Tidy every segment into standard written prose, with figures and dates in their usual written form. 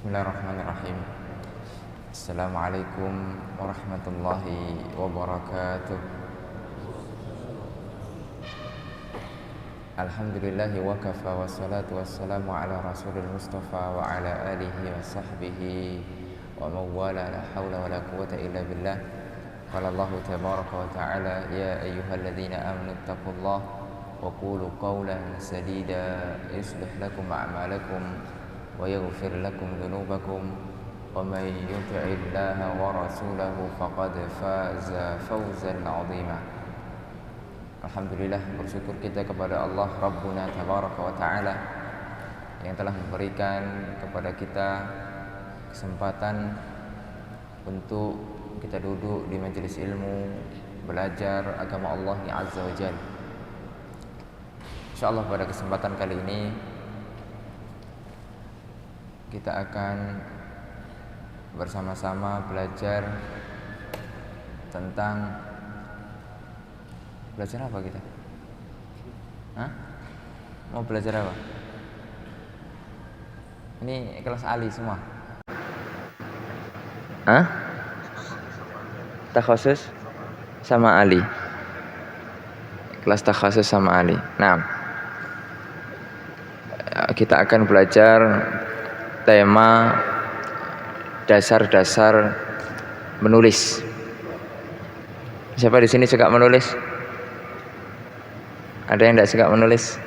Bismillahirrahmanirrahim. Assalamualaikum warahmatullahi wabarakatuh. Alhamdulillahi wa kafa wa salatu wassalamu ala rasulil mustafa wa ala alihi wa sahbihi wa mawala la hawla wa la quwata illa billah. Qala Allahu tabaraka wa ta'ala ya ayyuhalladzina amanu taqullaha wa qulu qawlan sadida yuslih lakum a'malakum wa yaghfir lakum dhunubakum wa may yuti'illaha wa rasulahu faqad faza fawzan 'azima. Alhamdulillah, bersyukur kita kepada Allah Rabbuna tabaraka wa ta'ala yang telah memberikan kepada kita kesempatan untuk kita duduk di majelis ilmu, belajar agama Allah Azza wa Jalla. InsyaAllah pada kesempatan kali ini kita akan bersama-sama belajar tentang belajar apa kita? Hah? Mau belajar apa? Ini kelas Ali semua? Hah? Takhasus sama Ali. Kelas takhasus sama Ali. Nah, kita akan belajar tema dasar-dasar menulis. Siapa di sini suka menulis? Ada yang tidak suka menulis?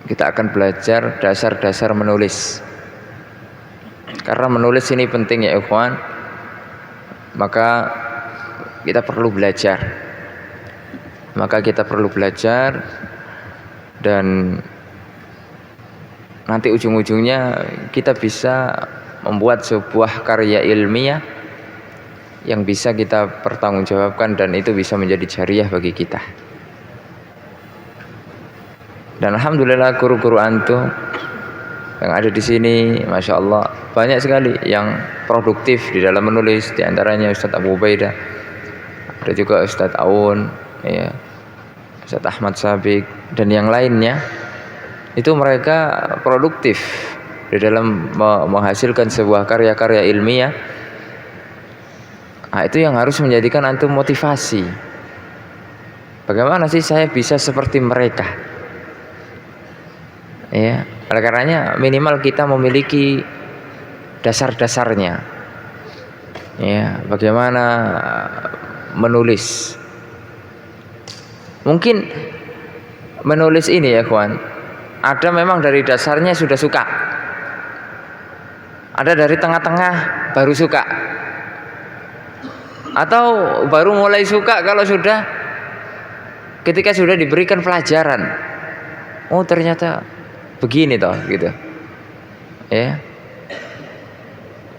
Kita akan belajar dasar-dasar menulis. Karena menulis ini penting ya ikhwan. Maka kita perlu belajar. Dan nanti ujung-ujungnya kita bisa membuat sebuah karya ilmiah yang bisa kita pertanggungjawabkan dan itu bisa menjadi jariah bagi kita. Dan alhamdulillah guru-guru antum yang ada di sini, masya Allah banyak sekali yang produktif di dalam menulis. Di antaranya Ustadz Abu Ubaidah, ada juga Ustadz Aun, ya, Ustadz Ahmad Sabik dan yang lainnya. Itu mereka produktif di dalam menghasilkan sebuah karya-karya ilmiah. Nah, itu yang harus menjadikan antum motivasi. Bagaimana sih saya bisa seperti mereka? Ya, oleh karenanya minimal kita memiliki dasar-dasarnya. Ya, bagaimana menulis? Mungkin menulis ini ya kawan, ada memang dari dasarnya sudah suka, ada dari tengah-tengah baru suka, atau baru mulai suka kalau sudah ketika sudah diberikan pelajaran. Oh ternyata begini toh gitu. Ya.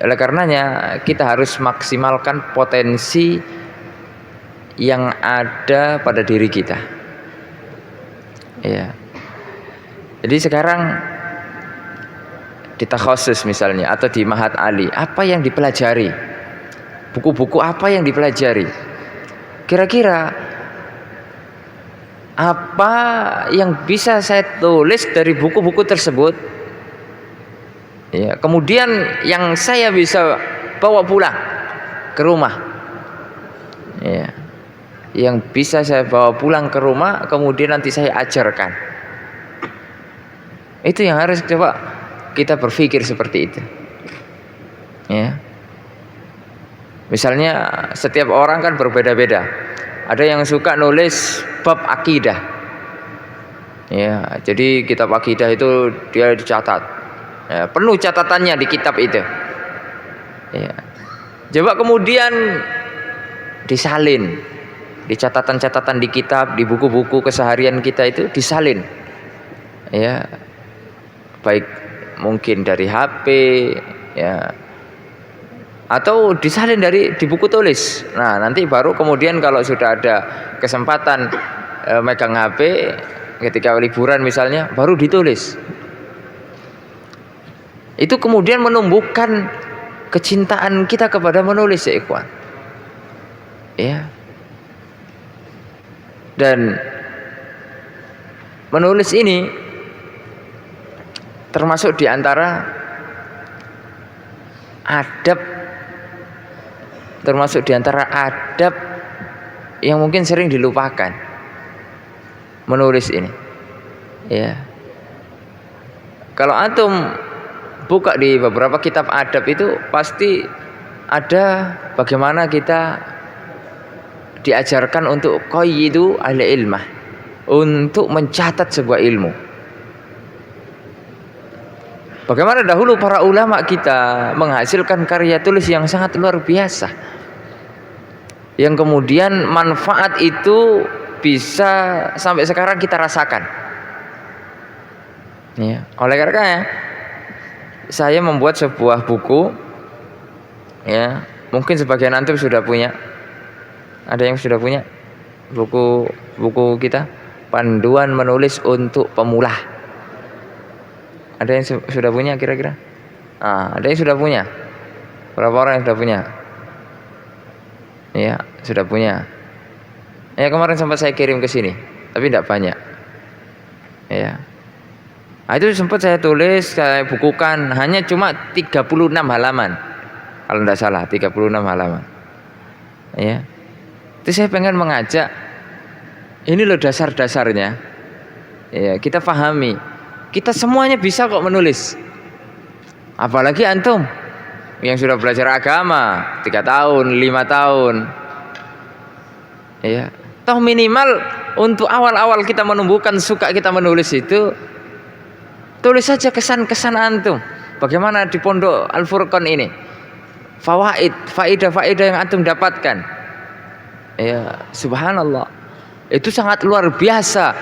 Oleh karenanya kita harus maksimalkan potensi yang ada pada diri kita. Ya. Jadi sekarang di takhasus misalnya atau di Mahat Ali, apa yang dipelajari? Buku-buku apa yang dipelajari? Kira-kira apa yang bisa saya tulis dari buku-buku tersebut? Ya, kemudian yang saya bisa bawa pulang ke rumah. Ya. Yang bisa saya bawa pulang ke rumah, kemudian nanti saya ajarkan. Itu yang harus coba kita berpikir seperti itu. Ya. Misalnya setiap orang kan berbeda-beda. Ada yang suka nulis bab akidah. Ya, jadi kitab akidah itu dia dicatat. Ya, penuh catatannya di kitab itu. Ya. Coba kemudian disalin. Di catatan-catatan di kitab, di buku-buku keseharian kita itu disalin. Ya. Baik mungkin dari HP, ya. Atau disalin di buku tulis. Nah, nanti baru kemudian kalau sudah ada kesempatan megang HP ketika liburan misalnya, baru ditulis. Itu kemudian menumbuhkan kecintaan kita kepada menulis ya ikhwan. Ya. Dan menulis ini termasuk di antara adab, yang mungkin sering dilupakan, menulis ini. Ya. Kalau antum buka di beberapa kitab adab itu pasti ada bagaimana kita diajarkan untuk qayyidu al-ilmah, untuk mencatat sebuah ilmu. Bagaimana dahulu para ulama kita menghasilkan karya tulis yang sangat luar biasa, yang kemudian manfaat itu bisa sampai sekarang kita rasakan. Ya, oleh karenanya saya membuat sebuah buku, ya, mungkin sebagian antum sudah punya. Ada yang sudah punya buku kita, Panduan Menulis untuk Pemula. Ada yang sudah punya kira-kira? Ada yang sudah punya. Berapa orang yang sudah punya? Ya, sudah punya. Ya, kemarin sempat saya kirim ke sini, tapi tidak banyak. Ya. Itu sempat saya tulis, saya bukukan, hanya cuma 36 halaman. Kalau tidak salah, 36 halaman. Ya. Itu saya pengen mengajak, ini loh dasar-dasarnya. Ya, kita pahami. Kita semuanya bisa kok menulis. Apalagi antum yang sudah belajar agama 3 tahun, 5 tahun. Ya. Toh minimal untuk awal-awal kita menumbuhkan suka kita menulis itu, tulis saja kesan-kesan antum. Bagaimana di Pondok Al-Furqan ini, faidah-faidah yang antum dapatkan. Ya, subhanallah. Itu sangat luar biasa.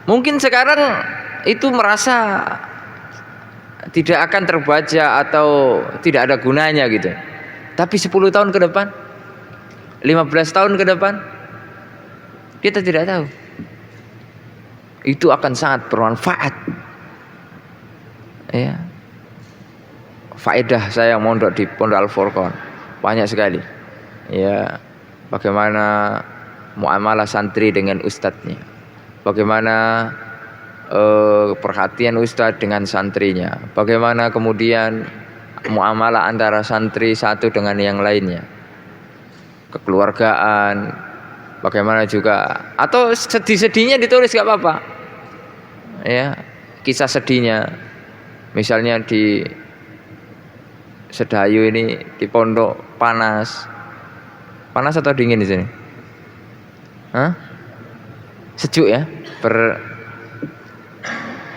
Mungkin sekarang itu merasa tidak akan terbaca atau tidak ada gunanya gitu. Tapi 10 tahun ke depan, 15 tahun ke depan, kita tidak tahu. Itu akan sangat bermanfaat. Ya. Faedah saya mondok di Pondok Al-Furqan banyak sekali. Ya, bagaimana muamalah santri dengan ustadznya, bagaimana perhatian ustadz dengan santrinya, bagaimana kemudian muamalah antara santri satu dengan yang lainnya, kekeluargaan, bagaimana juga, atau sedih-sedihnya ditulis gak apa-apa. Ya, kisah sedihnya. Misalnya di Sedayu ini, di pondok panas atau dingin di sini? Sejuk ya.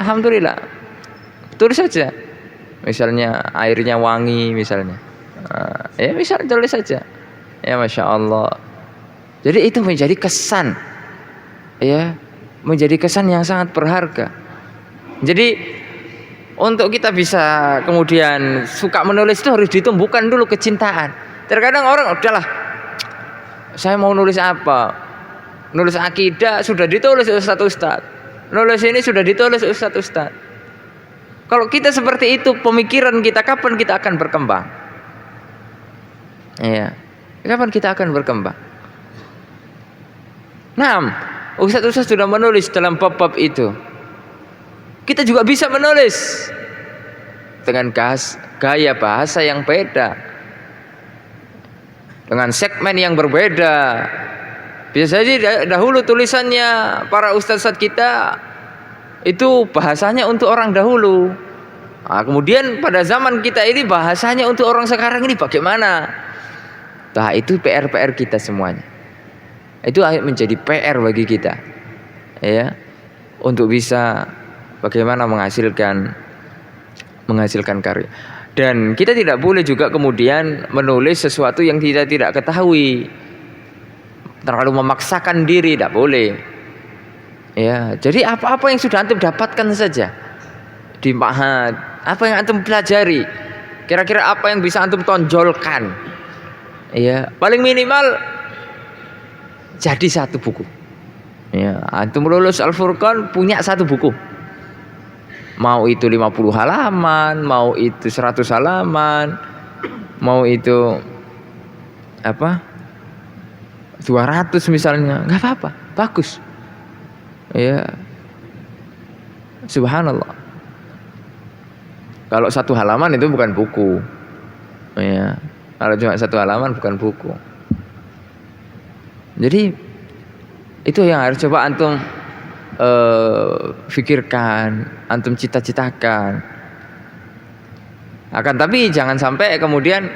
Alhamdulillah. Tulis saja. Misalnya airnya wangi misalnya. Ya misal tulis saja. Ya masya Allah. Jadi itu menjadi kesan. Ya, menjadi kesan yang sangat berharga. Jadi untuk kita bisa kemudian suka menulis itu harus ditumbuhkan dulu kecintaan. Terkadang orang udahlah, saya mau nulis apa? Nulis akidah sudah ditulis ustadz. Nulis ini sudah ditulis ustadz. Kalau kita seperti itu pemikiran kita, kapan kita akan berkembang? Iya, kapan kita akan berkembang? Nah, ustadz sudah menulis dalam bab-bab itu. Kita juga bisa menulis dengan gaya bahasa yang beda, dengan segmen yang berbeda. Bisa saja dahulu tulisannya para ustadz kita itu bahasanya untuk orang dahulu. Kemudian pada zaman kita ini bahasanya untuk orang sekarang ini bagaimana? Nah, itu PR kita semuanya. Itu menjadi PR bagi kita, ya, untuk bisa bagaimana menghasilkan karya. Dan kita tidak boleh juga kemudian menulis sesuatu yang kita tidak ketahui. Terlalu memaksakan diri, tidak boleh. Ya, jadi apa-apa yang sudah antum dapatkan saja di ma'had, apa yang antum pelajari, kira-kira apa yang bisa antum tonjolkan. Ya, paling minimal jadi 1 buku. Ya, antum lulus Al-Furqan punya 1 buku. Mau itu 50 halaman, mau itu 100 halaman, mau itu 200 misalnya, nggak apa-apa, bagus. Ya, subhanallah. Kalau satu halaman itu bukan buku. Ya. Kalau cuma satu halaman bukan buku. Jadi itu yang harus coba antum pikirkan, antum cita-citakan. Akan tapi jangan sampai kemudian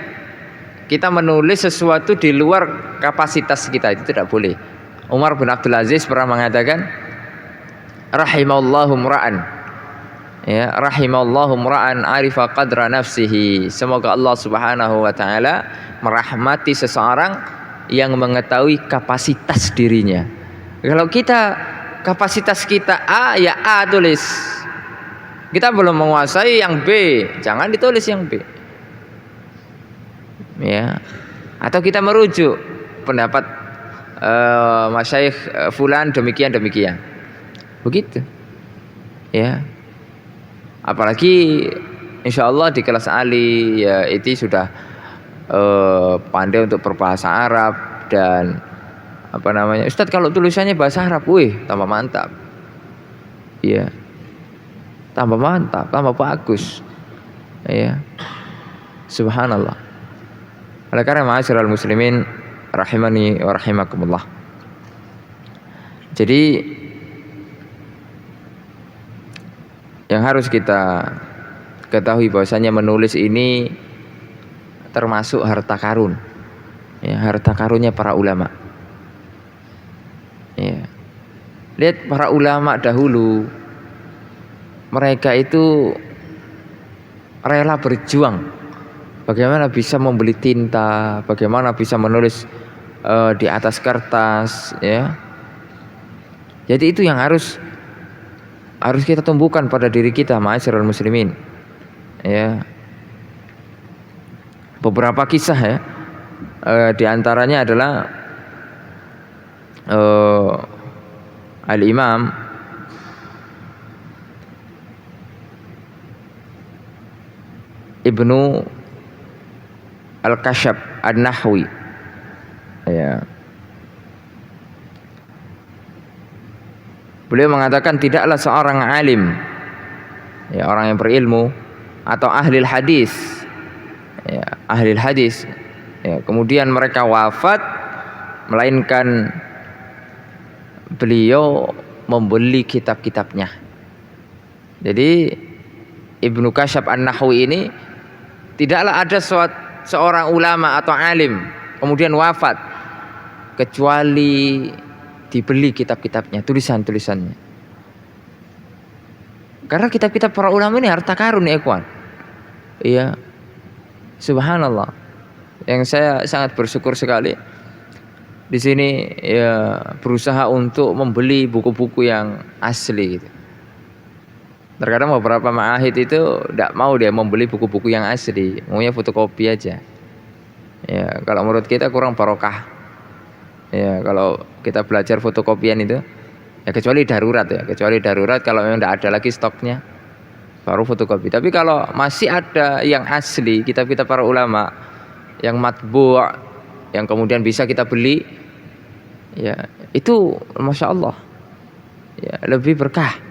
kita menulis sesuatu di luar kapasitas kita, itu tidak boleh. Umar bin Abdul Aziz pernah mengatakan, rahimallahu mura'an, ya, rahimallahu mura'an arifa qadra nafsihi. Semoga Allah Subhanahu wa taala merahmati seseorang yang mengetahui kapasitas dirinya. Kalau kita kapasitas kita A, ya A tulis. Kita belum menguasai yang B, jangan ditulis yang B. Ya. Atau kita merujuk pendapat masyayikh fulan demikian. Begitu. Ya. Apalagi insyaallah di kelas Ali ya itu sudah pandai untuk berbahasa Arab dan apa namanya? Ustadz kalau tulisannya bahasa Arab, wih, tambah mantap. Iya. Tambah mantap, tambah bagus. Ya. Subhanallah. Oleh karena ma'asyiral muslimin rahimani wa rahimakumullah. Jadi yang harus kita ketahui bahwasanya menulis ini termasuk harta karun. Ya, harta karunnya para ulama. Ya. Lihat para ulama dahulu, mereka itu rela berjuang. Bagaimana bisa membeli tinta, bagaimana bisa menulis di atas kertas, ya. Jadi itu yang harus kita tumbuhkan pada diri kita, ma'asyiral muslimin. Ya. Beberapa kisah ya, di antaranya adalah Al-Imam Ibnu Al-Kashaf An-Nahwi, ya. Beliau mengatakan tidaklah seorang alim, ya, orang yang berilmu atau ahli hadis, ya, ahli hadis, ya, kemudian mereka wafat, melainkan beliau membeli kitab-kitabnya. Jadi Ibnu Kashaf An-Nahwi ini tidaklah ada seorang ulama atau alim kemudian wafat kecuali dibeli kitab-kitabnya, tulisan-tulisannya. Karena kitab-kitab para ulama ini harta karun, ya ikhwan. Iya. Subhanallah. Yang saya sangat bersyukur sekali di sini ya berusaha untuk membeli buku-buku yang asli gitu. Terkadang beberapa ma'ahid itu tidak mau dia membeli buku-buku yang asli, maunya fotokopi aja. Ya, kalau menurut kita kurang barokah. Ya, kalau kita belajar fotokopian itu, ya kecuali darurat ya, kalau memang tidak ada lagi stoknya, baru fotokopi. Tapi kalau masih ada yang asli, kitab-kitab para ulama, yang matbu', yang kemudian bisa kita beli, ya itu masya Allah, ya lebih berkah.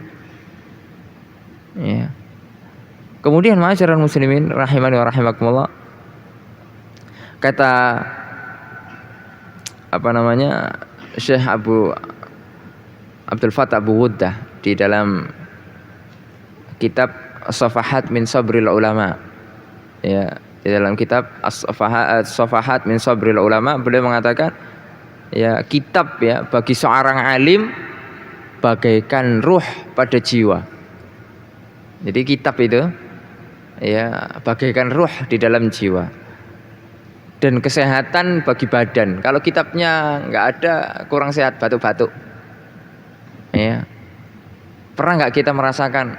Ya. Kemudian ma'asyiral muslimin rahimani wa rahimakumullah, kata apa namanya Syekh Abdul Fattah Abu Wuddah di dalam kitab As-Safahat min Sabril Ulama, ya, di dalam kitab As-Safahat min Sabril Ulama, beliau mengatakan ya kitab ya bagi seorang alim bagaikan ruh pada jiwa. Jadi kitab itu ya bagaikan ruh di dalam jiwa dan kesehatan bagi badan. Kalau kitabnya nggak ada, kurang sehat, batuk-batuk. Ya. Pernah nggak kita merasakan,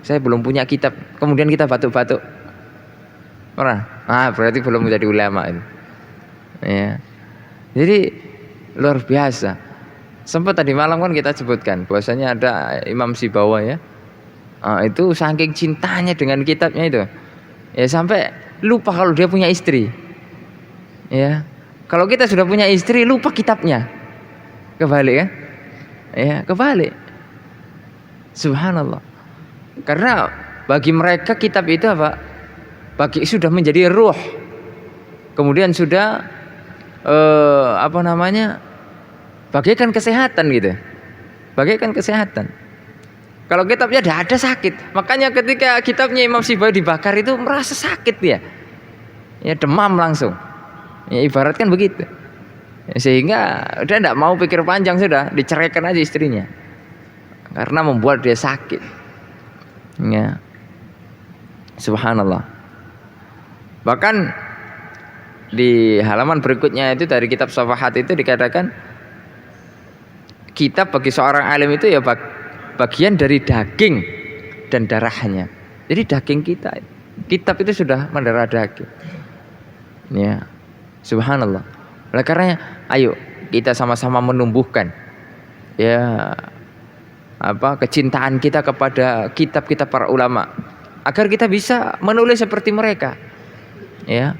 saya belum punya kitab, kemudian kita batuk-batuk? Pernah? Berarti belum menjadi ulama itu. Ya. Jadi luar biasa. Sempat tadi malam kan kita sebutkan bahwasanya ada Imam Sibawa ya. Itu saking cintanya dengan kitabnya itu, ya sampai lupa kalau dia punya istri. Ya, kalau kita sudah punya istri lupa kitabnya, kebalik kan? Ya, kebalik. Subhanallah. Karena Bagi mereka kitab itu apa? Sudah menjadi ruh. Kemudian sudah bagaikan kesehatan gitu. Bagaikan kesehatan. Kalau kitabnya tidak ada sakit. Makanya ketika kitabnya Imam Sibawayh dibakar itu merasa sakit dia. Ya demam langsung. Ya ibaratkan begitu. Sehingga dia tidak mau pikir panjang, sudah diceraikan aja istrinya. Karena membuat dia sakit. Ya. Subhanallah. Bahkan di halaman berikutnya itu dari kitab Safahat itu dikatakan kitab bagi seorang alim itu ya bagian dari daging dan darahnya. Jadi daging kita, kitab itu sudah mendarah daging. Ya, subhanallah. Oleh karenanya, ayo kita sama-sama menumbuhkan ya kecintaan kita kepada kitab-kitab para ulama agar kita bisa menulis seperti mereka. Ya,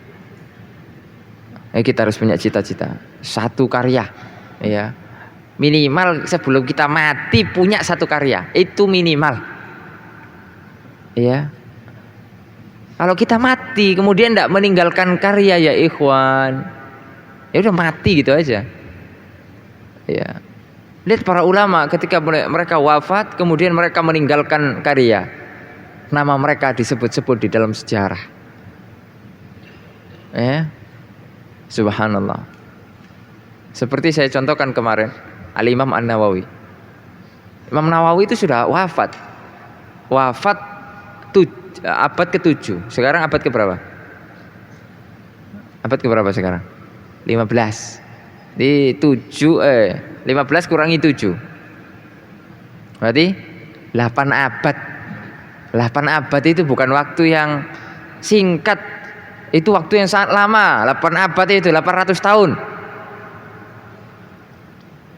kita harus punya cita-cita satu karya. Ya, minimal sebelum kita mati punya satu karya, itu minimal. Ya. Kalau kita mati kemudian tidak meninggalkan karya ya ikhwan, ya udah mati gitu aja. Ya. Lihat para ulama ketika mereka wafat kemudian mereka meninggalkan karya, nama mereka disebut-sebut di dalam sejarah. Ya. Subhanallah. Seperti saya contohkan kemarin, Al-Imam An-Nawawi. Imam Nawawi itu sudah wafat. Wafat abad ke-7. Sekarang abad ke-berapa? Abad ke-berapa sekarang? 15. Di 15 kurangi 7. Berarti 8 abad. 8 abad itu bukan waktu yang singkat. Itu waktu yang sangat lama. 8 abad itu 800 tahun.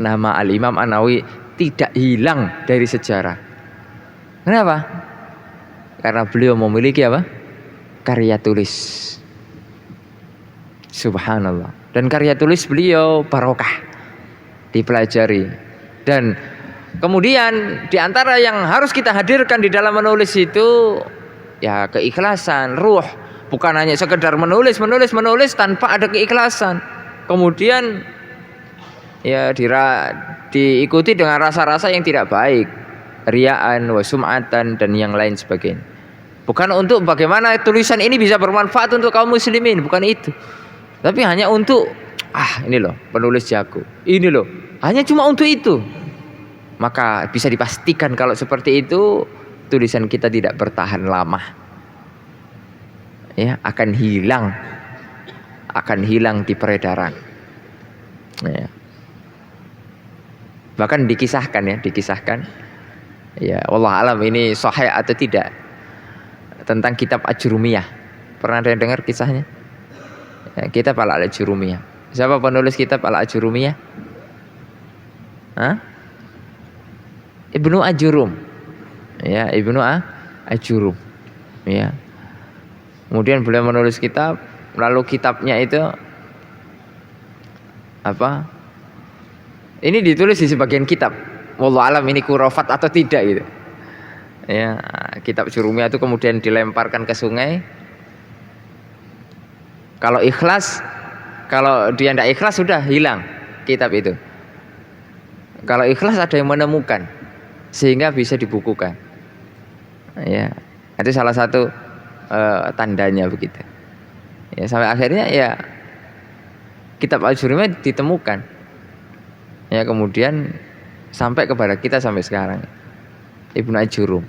Nama Al-Imam An-Nawawi tidak hilang dari sejarah. Kenapa? Karena beliau memiliki apa? Karya tulis. Subhanallah. Dan karya tulis beliau barokah, dipelajari. Dan kemudian diantara yang harus kita hadirkan di dalam menulis itu ya keikhlasan, ruh. Bukan hanya sekedar menulis tanpa ada keikhlasan. Kemudian ya diikuti dengan rasa-rasa yang tidak baik, riyaan, wasum'atan dan yang lain sebagainya. Bukan untuk bagaimana tulisan ini bisa bermanfaat untuk kaum muslimin, bukan itu. Tapi hanya untuk ini loh penulis jago, ini loh, hanya cuma untuk itu. Maka bisa dipastikan kalau seperti itu tulisan kita tidak bertahan lama. Ya, akan hilang di peredaran. Ya. Bahkan dikisahkan ya wallah alam ini sahih atau tidak tentang kitab Ajurumiyah. Pernah ada yang dengar kisahnya? Ya, kitab Al-Ajurumiyah. Siapa penulis kitab Al-Ajurumiyah? Ibnu Ajurum. Ya, Ibnu Ajurum. Ya. Kemudian beliau menulis kitab, lalu kitabnya itu apa? Ini ditulis di sebagian kitab. Wallah alam ini kurafat atau tidak gitu. Ya, kitab Jurumiyah itu kemudian dilemparkan ke sungai. Kalau dia tidak ikhlas sudah hilang kitab itu. Kalau ikhlas ada yang menemukan sehingga bisa dibukukan. Ya, itu salah satu tandanya begitu. Ya, sampai akhirnya ya kitab Al-Jurumiyah ditemukan. Ya, kemudian sampai kepada kita sampai sekarang. Ibnu Ajurum.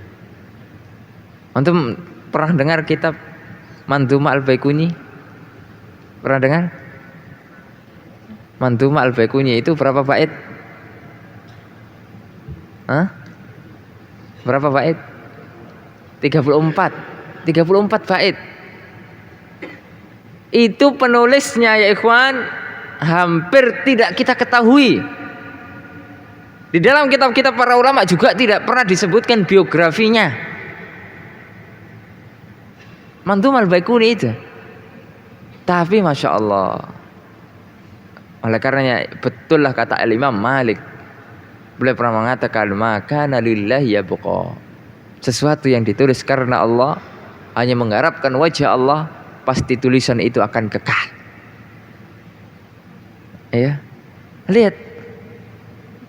Antum pernah dengar kitab Mandhumah Al-Baiquni? Pernah dengar? Mandhumah Al-Baiquni itu berapa bait? Berapa bait? 34 bait. Itu penulisnya ya ikhwan hampir tidak kita ketahui. Di dalam kitab-kitab para ulama juga tidak pernah disebutkan biografinya. Mandhumah Al-Baiquni itu. Tapi Masya Allah, oleh karenanya betullah kata Imam Malik. Beliau pernah mengatakan maka lillahi yabqa. Sesuatu yang ditulis karena Allah, hanya mengharapkan wajah Allah, pasti tulisan itu akan kekal. Ya, lihat,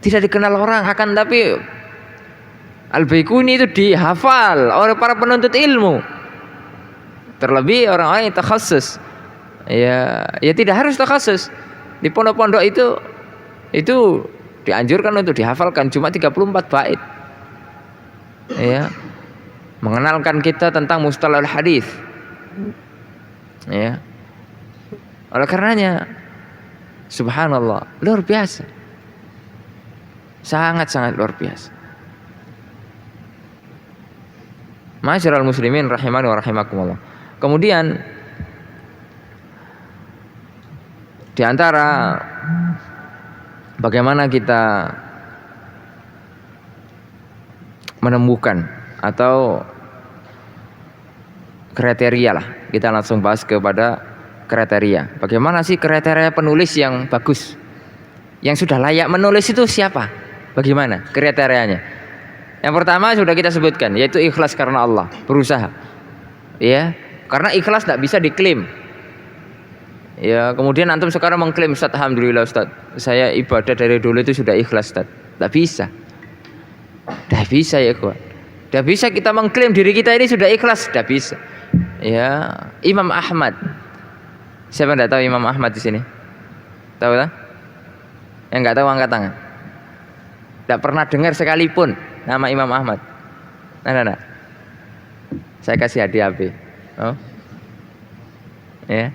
tidak dikenal orang, akan tapi Al-Baiquni itu dihafal oleh para penuntut ilmu. Terlebih orang-orang yang takhasus. Ya tidak harus takhasus. Di pondok-pondok itu dianjurkan untuk dihafalkan cuma 34 bait. Ya. Mengenalkan kita tentang mustalahul hadis. Ya. Oleh karenanya subhanallah, luar biasa. Sangat-sangat luar biasa. Ma'asyiral muslimin rahimani wa rahimakumullah. Kemudian di antara bagaimana kita menemukan atau kriteria lah, kita langsung bahas kepada kriteria. Bagaimana sih kriteria penulis yang bagus, yang sudah layak menulis itu siapa? Bagaimana kriterianya? Yang pertama sudah kita sebutkan, yaitu ikhlas karena Allah, berusaha. Ya, karena ikhlas tidak bisa diklaim. Ya, kemudian antum sekarang mengklaim, Ustaz, alhamdulillah Ustaz, saya ibadah dari dulu itu sudah ikhlas, Ustaz. Tidak bisa. Tidak bisa ya, kawan. Tidak bisa kita mengklaim diri kita ini sudah ikhlas, tidak bisa. Ya, Imam Ahmad. Siapa yang tidak tahu Imam Ahmad di sini? Tahu tak? Yang nggak tahu angkat tangan. Tidak pernah dengar sekalipun nama Imam Ahmad. Nah. Saya kasih hadiah HP. Oh. Ya.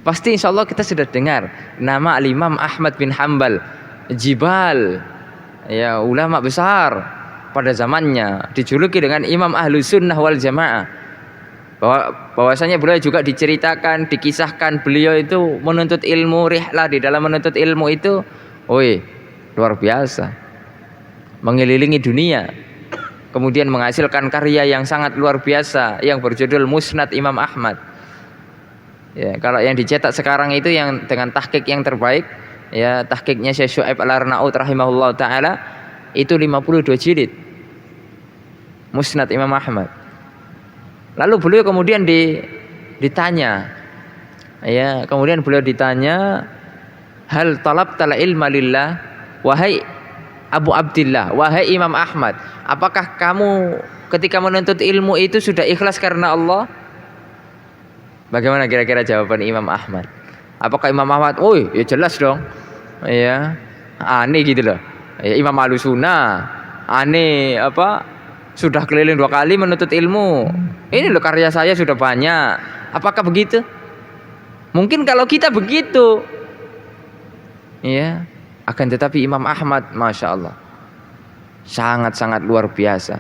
Pasti insya Allah kita sudah dengar nama Al-Imam Ahmad bin Hanbal, Jibal. Ya, ulama besar pada zamannya, dijuluki dengan Imam Ahlus Sunnah wal Jamaah. Bahwasanya beliau juga diceritakan, dikisahkan beliau itu menuntut ilmu, rihlah di dalam menuntut ilmu itu, luar biasa. Mengelilingi dunia, kemudian menghasilkan karya yang sangat luar biasa yang berjudul Musnad Imam Ahmad. Ya, kalau yang dicetak sekarang itu yang dengan tahqiq yang terbaik, ya tahqiqnya Syekh Syuaib Al-Arnaud rahimahullah taala, itu 52 jilid. Musnad Imam Ahmad. Lalu beliau kemudian ditanya, ya, kemudian beliau ditanya, hal talabtal ilma lillah, wahai Abu Abdillah, wahai Imam Ahmad, apakah kamu ketika menuntut ilmu itu sudah ikhlas karena Allah? Bagaimana kira-kira jawaban Imam Ahmad? Apakah Imam Ahmad, ya jelas dong, ya, aneh gitu loh. Ya, Imam Ahlus Sunnah, aneh apa? Sudah keliling 2 kali menuntut ilmu. Ini loh karya saya sudah banyak. Apakah begitu? Mungkin kalau kita begitu, ya. Akan tetapi Imam Ahmad, masya Allah, sangat-sangat luar biasa.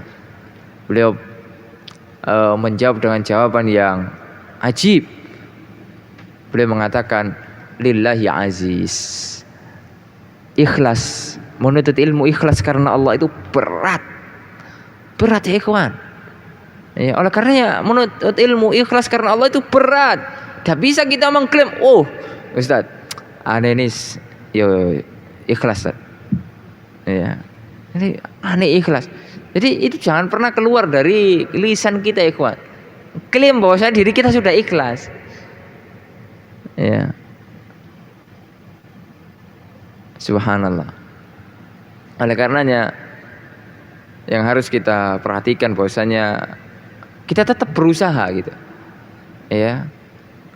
Beliau menjawab dengan jawaban yang ajib. Beliau mengatakan, lillahi aziz. Ikhlas, menuntut ilmu ikhlas karena Allah itu berat ya ikhwan. Ya, oleh karenanya menuntut ilmu ikhlas karena Allah itu berat. Tidak bisa kita mengklaim, Ustaz, aneh ini ikhlas, Ustaz. Ya. Jadi aneh ikhlas. Jadi itu jangan pernah keluar dari lisan kita ikhwan. Klaim bahwa diri kita sudah ikhlas. Ya. Subhanallah. Oleh karenanya yang harus kita perhatikan bahwasanya kita tetap berusaha gitu. Ya.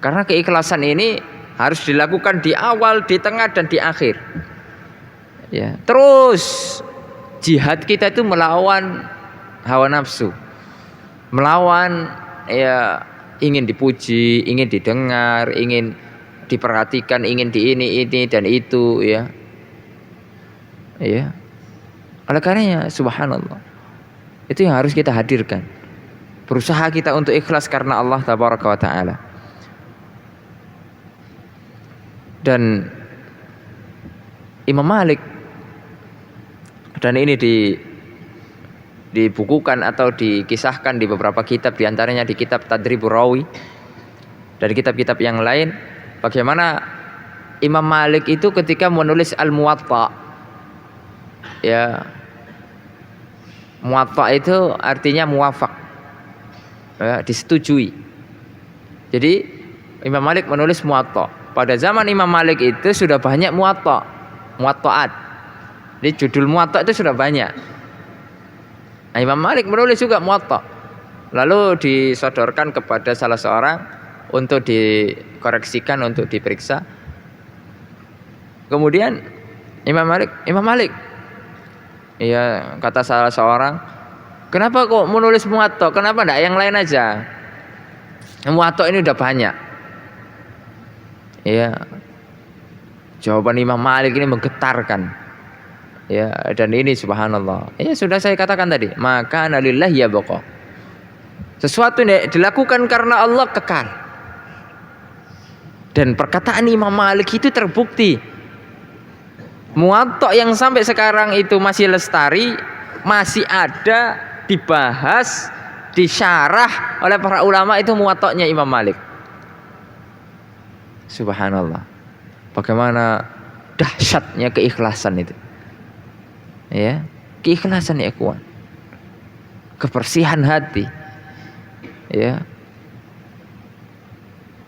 Karena keikhlasan ini harus dilakukan di awal, di tengah dan di akhir. Ya. Terus jihad kita itu melawan hawa nafsu. Melawan ingin dipuji, ingin didengar, ingin diperhatikan, ingin di ini dan itu ya. Ya. Oleh karenanya subhanallah, itu yang harus kita hadirkan. Berusaha kita untuk ikhlas karena Allah tabaraka wa taala. Dan Imam Malik, dan ini dibukukan atau dikisahkan di beberapa kitab, diantaranya di kitab Tadribur Rawi dan kitab-kitab yang lain, bagaimana Imam Malik itu ketika menulis Al-Muwatta, ya, Muwatta itu artinya muwafaq, ya, disetujui. Jadi Imam Malik menulis Muwatta. Pada zaman Imam Malik itu sudah banyak muwatta'at. Jadi judul Muwatta itu sudah banyak. Nah, Imam Malik menulis juga Muwatta. Lalu disodorkan kepada salah seorang untuk dikoreksikan, untuk diperiksa. Kemudian Imam Malik, iya, kata salah seorang, kenapa kok menulis Muwatta? Kenapa enggak yang lain aja? Muwatta ini udah banyak. Iya. Jawaban Imam Malik ini menggetarkan. Ya, dan ini subhanallah. Ya sudah saya katakan tadi, maka nalillahi ya baqa. Sesuatu yang dilakukan karena Allah kekal. Dan perkataan Imam Malik itu terbukti. Muwatta yang sampai sekarang itu masih lestari, masih ada, dibahas, disyarah oleh para ulama, itu Muwatta'nya Imam Malik. Subhanallah. Bagaimana dahsyatnya keikhlasan itu. Ya, keikhlasan ya ikhwan. Kebersihan hati. Ya.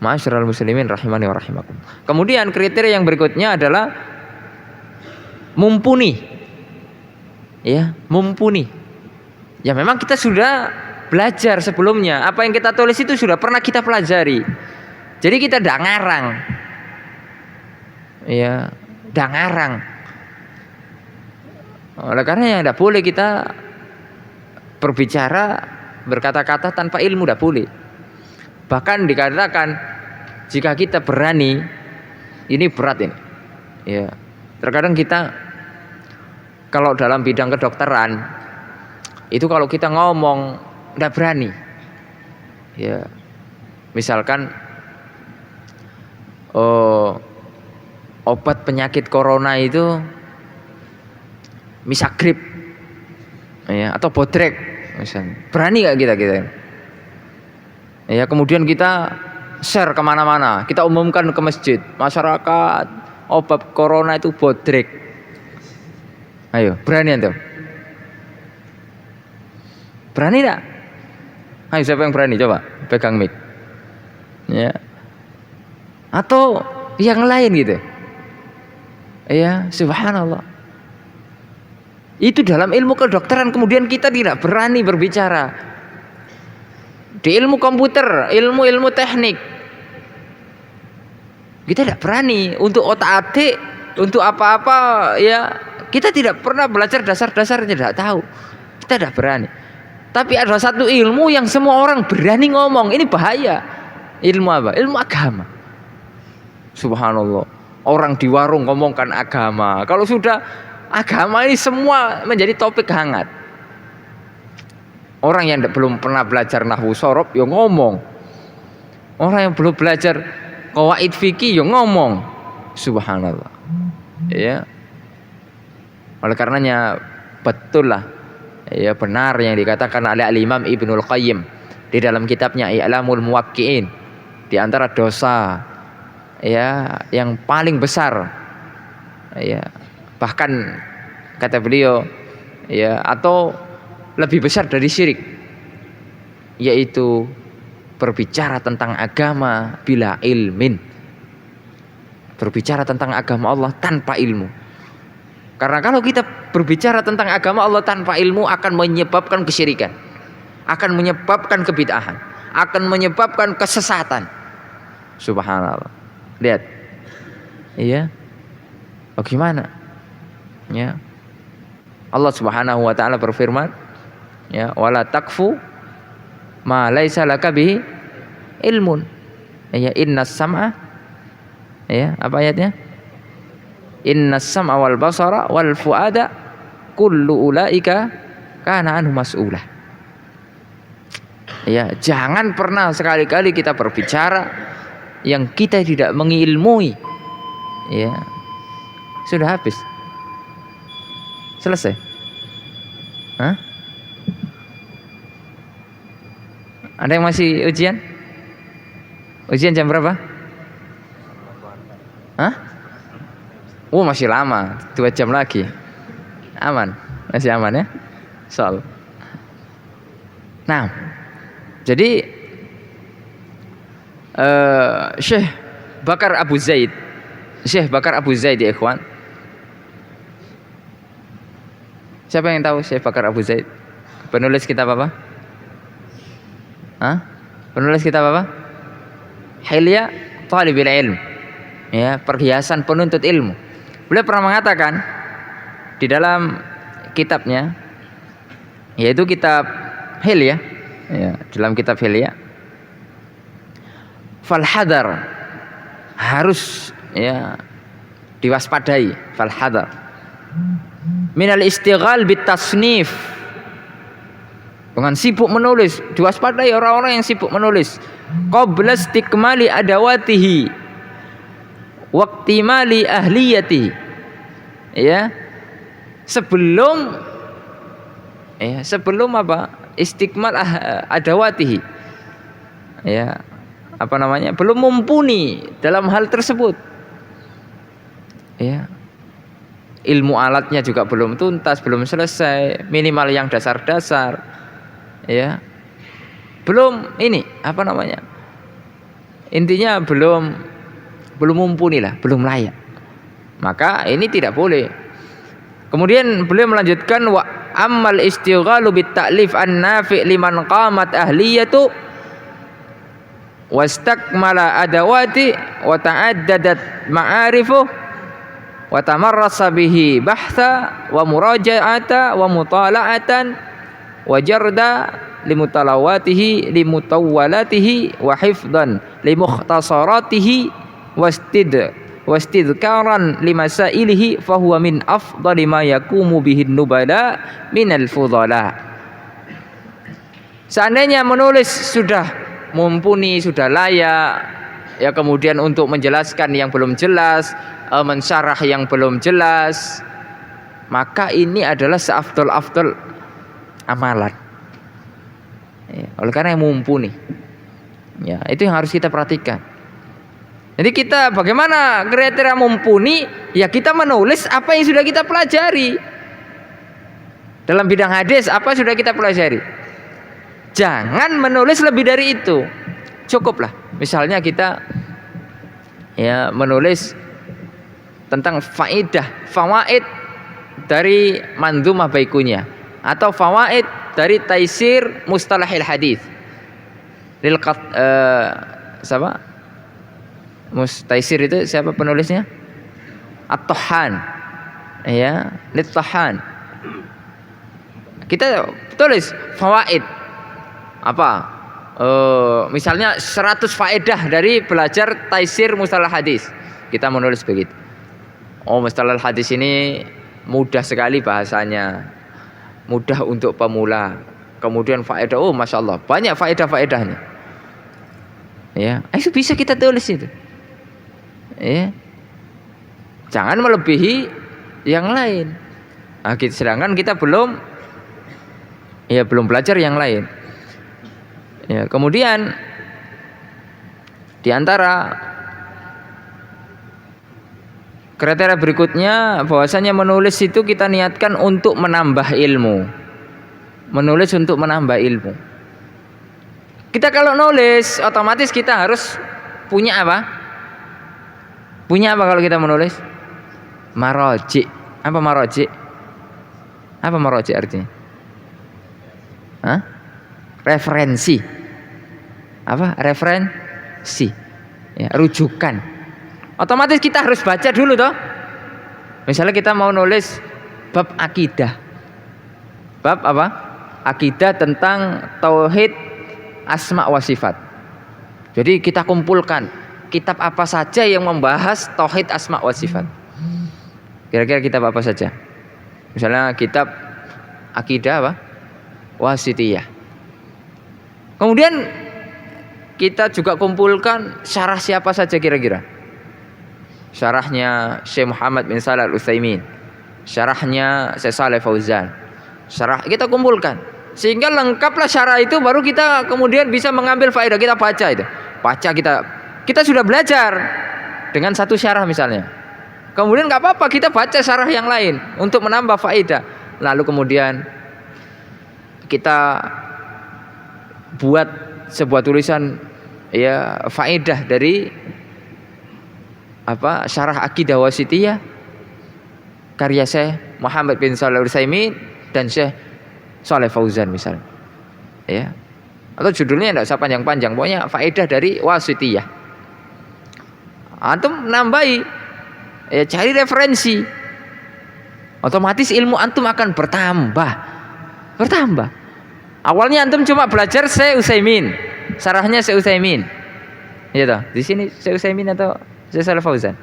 Ma'asyiral muslimin rahimani wa rahimakum. Kemudian kriteria yang berikutnya adalah mumpuni. Ya, mumpuni. Ya memang kita sudah belajar sebelumnya. Apa yang kita tulis itu sudah pernah kita pelajari. Jadi kita tidak ngarang. Ya, tidak ngarang. Oleh karena yang tidak boleh kita berbicara, berkata-kata tanpa ilmu, tidak boleh. Bahkan dikatakan jika kita berani, ini berat ini. Ya, terkadang kita kalau dalam bidang kedokteran itu kalau kita ngomong tidak berani. Ya, misalkan obat penyakit corona itu misagrip, ya, atau bodrek, misalnya. Berani nggak kita? Ya, kemudian kita share kemana-mana, kita umumkan ke masjid, masyarakat, obat corona itu bodrek. Ayo, berani antum? Berani enggak? Ayo, siapa yang berani? Coba pegang mic. Ya. Atau yang lain gitu. Ya, subhanallah. Itu dalam ilmu kedokteran, kemudian kita tidak berani berbicara. Di ilmu komputer, ilmu teknik, kita tidak berani. Untuk otak-atik, untuk apa-apa, ya kita tidak pernah belajar dasar-dasarnya, tidak tahu. Kita tidak berani. Tapi ada satu ilmu yang semua orang berani ngomong. Ini bahaya. Ilmu apa? Ilmu agama. Subhanallah. Orang di warung ngomongkan agama. Kalau sudah agama ini semua menjadi topik hangat. Orang yang belum pernah belajar nahwu shorob, ya ngomong. Orang yang belum belajar qawaid fikih, ya ngomong. Subhanallah. Ya. Oleh karenanya betul lah, ya benar yang dikatakan oleh Al-Imam Ibnul Qayyim di dalam kitabnya I'lamul Muwaqqi'in, di antara dosa ya yang paling besar, ya bahkan kata beliau, ya atau lebih besar dari syirik, yaitu berbicara tentang agama bila ilmin, berbicara tentang agama Allah tanpa ilmu. Karena kalau kita berbicara tentang agama Allah tanpa ilmu akan menyebabkan kesyirikan, akan menyebabkan kebid'ahan, akan menyebabkan kesesatan. Subhanallah. Lihat. Iya. Bagaimana? Ya. Allah Subhanahu wa taala berfirman, ya, wala takfu ma laisa laka bihi ilmun. Ya, innas sam'a. Ya, apa ayatnya? Innas sam'a wal basara wal fuada kullu ulaika kana anhu mas'ula. Ya, jangan pernah sekali-kali kita berbicara yang kita tidak mengilmui. Ya. Sudah habis. Selesai. Hah? Ada yang masih ujian? Ujian jam berapa? Hah? Oh, masih lama, 2 jam lagi. Aman, masih aman ya? Soal. Nah, jadi Syekh Bakar Abu Zaid ya ikhwan. Siapa yang tahu Syekh Bakar Abu Zaid? Penulis kitab apa? Penulis kitab apa? Hilya Thalibil Ilm. Ya, perhiasan penuntut ilmu. Beliau pernah mengatakan di dalam kitabnya, yaitu kitab Hilya, ya, dalam kitab Hilya, fal hadar, harus ya diwaspadai, fal hadar minal istighal bit tasnif, dengan sibuk menulis, diwaspadai orang-orang yang sibuk menulis, qabla istikmali adawatihi waqtimali ahliyatihi, ya, sebelum apa, istikmal adawatihi, ya, apa namanya, belum mumpuni dalam hal tersebut, ya, ilmu alatnya juga belum tuntas, belum selesai, minimal yang dasar-dasar, ya, belum ini apa namanya, intinya belum mumpuni lah, belum layak, maka ini tidak boleh. Kemudian beliau melanjutkan, wa ammal istighalu bit ta'lif an-nafi' liman qamat ahliyatu wastakmala adawati wa ta'addadat ma'arifu wa tamarrasa bihi bahtha wa muraja'ata wa mutala'atan wa jarda limutalawatihi limutawwalatihi wa hifdhan limukhtasaratihi wastidkaran limasailihi fahuwa min afdali ma yakumu bihin nubala minal fudhala. Seandainya menulis sudah mumpuni, sudah layak, ya, kemudian untuk menjelaskan yang belum jelas, mensyarah yang belum jelas, maka ini adalah seafdal-afdal amalan, ya, oleh karena yang mumpuni, ya, itu yang harus kita perhatikan. Jadi kita bagaimana kriteria mumpuni? Ya kita menulis apa yang sudah kita pelajari. Dalam bidang hadis apa sudah kita pelajari. Jangan menulis lebih dari itu. Cukuplah. Misalnya kita ya menulis tentang fawaid dari Mandhumah Baikunya, atau fawaid dari Taisir Mustalahil Hadis. Siapa? Taisir itu siapa penulisnya? At-Tahan, ya, Lit-Tahan. Kita tulis fawaid apa? Misalnya 100 faedah dari belajar Taisir Mustalah Hadis. Kita menulis begitu. Oh, Mustalah Hadis ini mudah sekali bahasanya, mudah untuk pemula. Kemudian faedah, oh masya Allah, banyak faedah-faedahnya. Ya, itu bisa kita tulis itu. Ya, jangan melebihi yang lain. Nah, sedangkan kita belum belajar yang lain. Ya, kemudian di antara kriteria berikutnya bahwasanya menulis itu kita niatkan untuk menambah ilmu. Menulis untuk menambah ilmu. Kita kalau nulis otomatis kita harus punya apa? Punya apa kalau kita menulis? Maroji. Apa maroji? Apa maroji artinya? Referensi. Apa? Referensi. Ya, rujukan. Otomatis kita harus baca dulu toh. Misalnya kita mau nulis bab akidah. Bab apa? Akidah tentang tauhid asma wa sifat. Jadi kita kumpulkan kitab apa saja yang membahas tauhid asma wa sifat. Kira-kira kitab apa saja? Misalnya kitab akidah apa? Wasitiyah. Kemudian kita juga kumpulkan syarah siapa saja kira-kira. Syarahnya Syekh Muhammad bin Shalih Al-Utsaimin, syarahnya Syekh Shalih Fauzan. Syarah kita kumpulkan sehingga lengkaplah syarah itu, baru kita kemudian bisa mengambil faedah. Kita baca itu. Baca kita sudah belajar dengan satu syarah misalnya. Kemudian nggak apa-apa kita baca syarah yang lain untuk menambah faedah. Lalu kemudian kita buat sebuah tulisan ya faedah dari syarah Aqidah Wasithiyah karya Syekh Muhammad bin Shalih Al-Utsaimin dan Syekh Shalih Fauzan misalnya. Ya. Atau judulnya enggak usah panjang-panjang, pokoknya faedah dari Wasithiyah. Antum nambahi, ya cari referensi. Otomatis ilmu antum akan bertambah. Awalnya antum cuma belajar Syekh Utsaimin, syarahnya Syekh Utsaimin. Iya toh? Di sini Syekh Utsaimin atau Syekh Shalih Fauzan?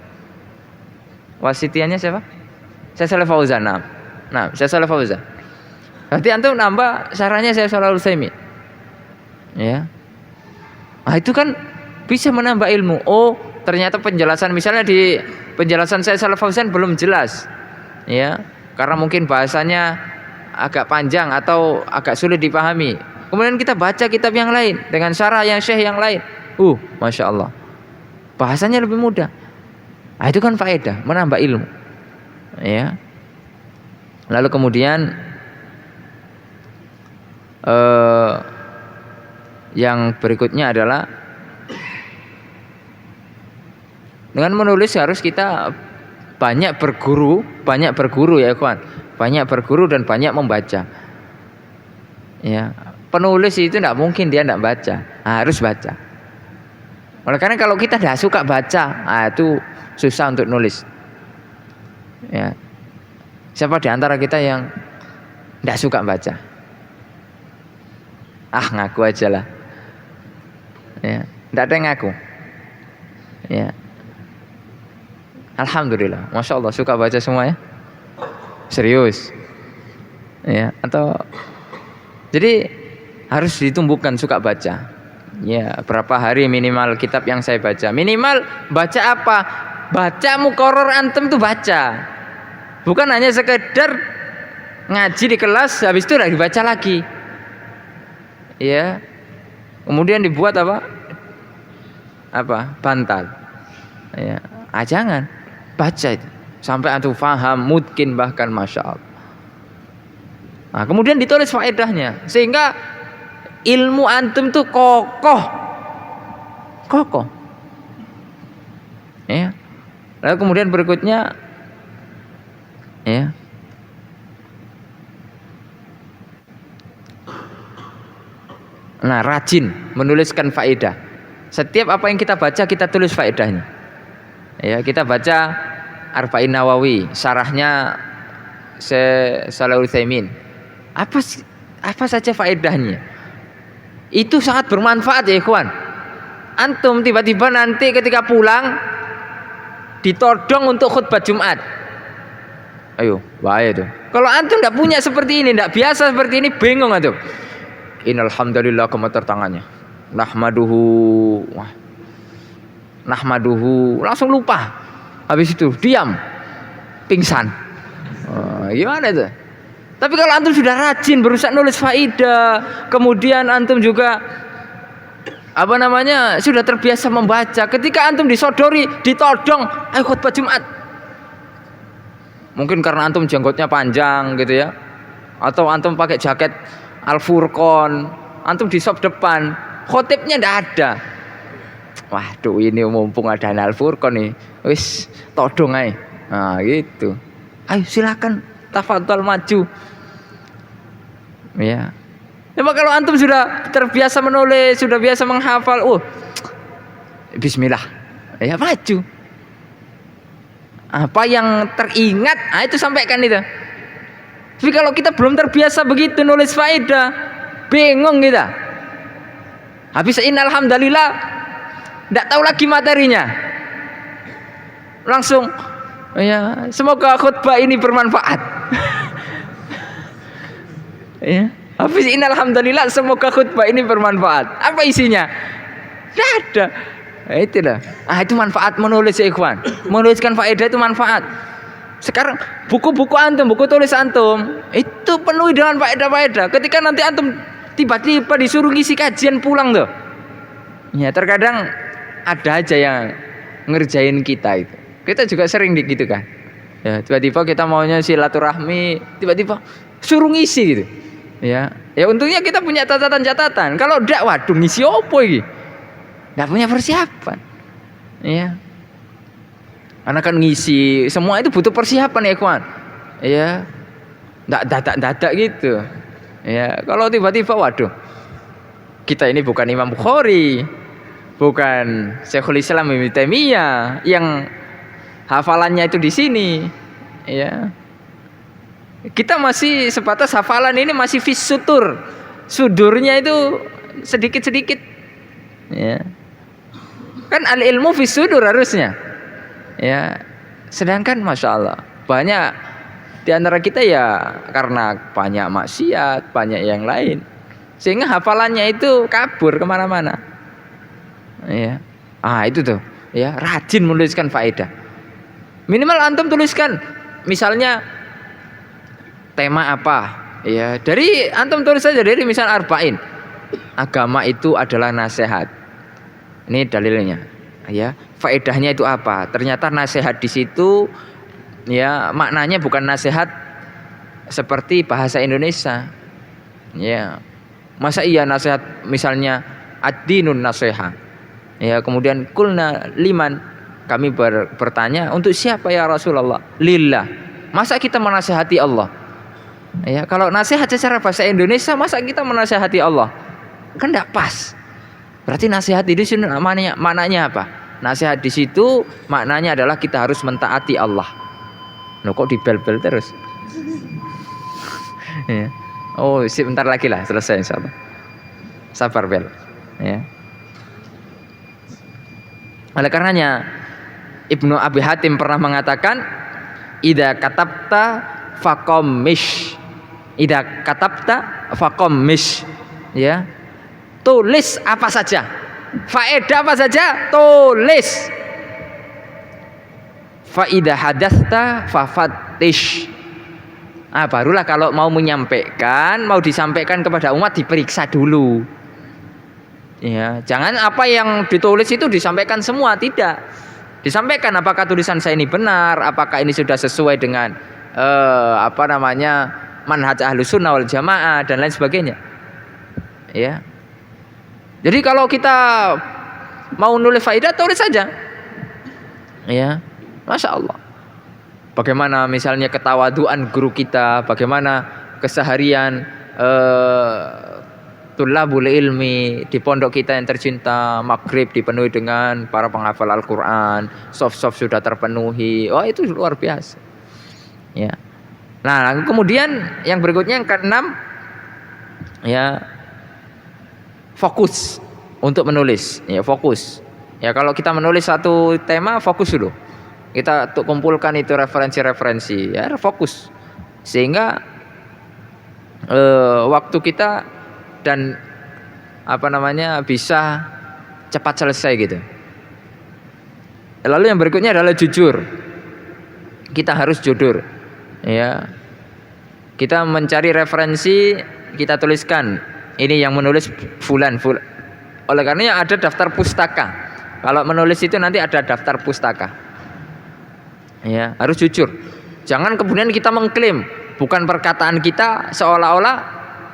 Wasithiyahnya siapa? Syekh Shalih Fauzan. Nah, Syekh Shalih Fauzan. Berarti antum nambah syarahnya Syekh Shalih Utsaimin. Ya. Nah, itu kan bisa menambah ilmu. Oh, ternyata penjelasan misalnya di penjelasan Syekh Shalih Fauzan belum jelas. Ya, karena mungkin bahasanya agak panjang atau agak sulit dipahami. Kemudian kita baca kitab yang lain dengan syarah yang syekh yang lain. Masya Allah, bahasanya lebih mudah. Nah, itu kan faedah, menambah ilmu. Ya. Lalu kemudian yang berikutnya adalah dengan menulis harus kita banyak berguru ya kawan. Banyak berguru dan banyak membaca. Ya, penulis itu tidak mungkin dia tidak baca, harus baca. Oleh karena kalau kita tidak suka baca, itu susah untuk nulis. Ya, siapa di antara kita yang tidak suka baca? Ngaku aja lah. Ya, tidak ada yang ngaku. Ya, alhamdulillah, masya Allah suka baca semua ya. Serius. Ya, atau jadi harus ditumbuhkan suka baca. Ya, berapa hari minimal kitab yang saya baca? Minimal baca apa? Baca muqarrar antum tuh baca. Bukan hanya sekedar ngaji di kelas habis itu udah dibaca lagi. Ya. Kemudian dibuat apa? Bantal. Ya, jangan. Baca itu sampai antum faham, mungkin bahkan masya Allah. Nah, kemudian ditulis faedahnya sehingga ilmu antum tuh kokoh. Ya. Lalu kemudian berikutnya, ya. Nah, rajin menuliskan faedah. Setiap apa yang kita baca kita tulis faedahnya. Ya, kita baca Arba'in Nawawi, syarahnya Syekh Shalih Utsaimin. Apa saja faedahnya? Itu sangat bermanfaat ya ikhwan. Antum tiba-tiba nanti ketika pulang ditodong untuk khutbah Jumat. Ayo, bahaya itu. Kalau antum tidak punya seperti ini, tidak biasa seperti ini, bingung antum. Innal hamdalillah, gemeter tangannya. Nahmaduhu, langsung lupa. Habis itu diam, pingsan. Gimana itu? Tapi kalau antum sudah rajin berusaha nulis faedah, kemudian antum juga sudah terbiasa membaca. Ketika antum disodori, ditodong, ayo khutbah Jumat. Mungkin karena antum jenggotnya panjang gitu ya, atau antum pakai jaket Al-Furqan, antum di sop depan, khotibnya ndak ada. Waduh, ini mumpung ada Al-Furqan nih, wis todong aja. Nah gitu. Ayo silakan, tafadhol maju. Ya. Cuma kalau antum sudah terbiasa menulis, sudah biasa menghafal, bismillah, ya maju. Apa yang teringat, itu sampaikan itu. Tapi kalau kita belum terbiasa begitu nulis faedah, bingung kita. Habis alhamdulillah, tidak tahu lagi materinya. Langsung, ya semoga khutbah ini bermanfaat. Ya, habis alhamdulillah, semoga khutbah ini bermanfaat. Apa isinya? Tidak ada. Itulah. Itu manfaat menulis ya ikhwan. Menuliskan faedah itu manfaat. Sekarang buku-buku antum, buku tulis antum itu penuhi dengan faedah-faedah. Ketika nanti antum tiba-tiba disuruh ngisi kajian pulang tuh, ya terkadang ada aja yang ngerjain kita itu. Kita juga sering gitu kan. Ya, tiba-tiba kita maunya silaturahmi, tiba-tiba suruh ngisi gitu. Ya, ya untungnya kita punya catatan-catatan. Kalau ndak, waduh ngisi opo iki? Nggak punya persiapan. Ya. Karena kan ngisi semua itu butuh persiapan ya, kawan. Ya. Ndak dadak gitu. Ya, kalau tiba-tiba waduh. Kita ini bukan Imam Bukhari, bukan Syekhul Islam Ibnu Taimiyah yang hafalannya itu di sini. Ya. Kita masih sebatas hafalan ini masih fis sutur. Sudurnya itu sedikit-sedikit. Ya. Kan al ilmu fis sudur harusnya. Ya. Sedangkan Masya Allah banyak di antara kita ya karena banyak maksiat, banyak yang lain, sehingga hafalannya itu kabur kemana-mana. Ya. Itu tuh. Ya, rajin menuliskan faedah. Minimal antum tuliskan misalnya tema apa, ya dari antum tulis saja dari misal arba'in, agama itu adalah nasihat, ini dalilnya, ya faedahnya itu apa, ternyata nasihat di situ ya maknanya bukan nasihat seperti bahasa Indonesia, ya masa iya nasihat misalnya ad-dinun nasihat, ya kemudian kulna liman, kami bertanya untuk siapa ya Rasulullah, lillah, masa kita menasihati Allah. Ya, kalau nasihat secara bahasa Indonesia masa kita menasihati Allah? Kan enggak pas. Berarti nasihat di sini maknanya apa? Nasihat di situ maknanya adalah kita harus mentaati Allah. Loh kok dibel-bel terus? Ya. Oh, sebentar lagi lah selesai insyaallah. Sabar bel. Ya. Oleh karenanya Ibnu Abi Hatim pernah mengatakan idza katabta faqamish. Idza katabta faqamish, ya. Tulis apa saja. Faedah apa saja, tulis. Fa idza hadatsta fafattish. Barulah kalau mau menyampaikan, mau disampaikan kepada umat diperiksa dulu. Ya, jangan apa yang ditulis itu disampaikan semua, tidak. Disampaikan apakah tulisan saya ini benar, apakah ini sudah sesuai dengan manhaj Ahlus Sunnah wal Jamaah dan lain sebagainya. Ya. Jadi kalau kita mau nulis faedah tulis saja. Ya. Masya Allah. Bagaimana misalnya ketawaduan guru kita, bagaimana keseharian tulabul ilmi di pondok kita yang tercinta, maghrib dipenuhi dengan para penghafal Al-Quran, soft sudah terpenuhi. Oh itu luar biasa. Ya. Nah, kemudian yang berikutnya yang keenam, ya fokus untuk menulis, ya fokus. Ya kalau kita menulis satu tema fokus dulu. Kita kumpulkan itu referensi-referensi, ya fokus. Sehingga waktu kita dan bisa cepat selesai gitu. Lalu yang berikutnya adalah jujur. Kita harus jujur. Ya, kita mencari referensi, kita tuliskan ini yang menulis fulan. Oleh karenanya ada daftar pustaka. Kalau menulis itu nanti ada daftar pustaka. Ya, harus jujur. Jangan kemudian kita mengklaim bukan perkataan kita seolah-olah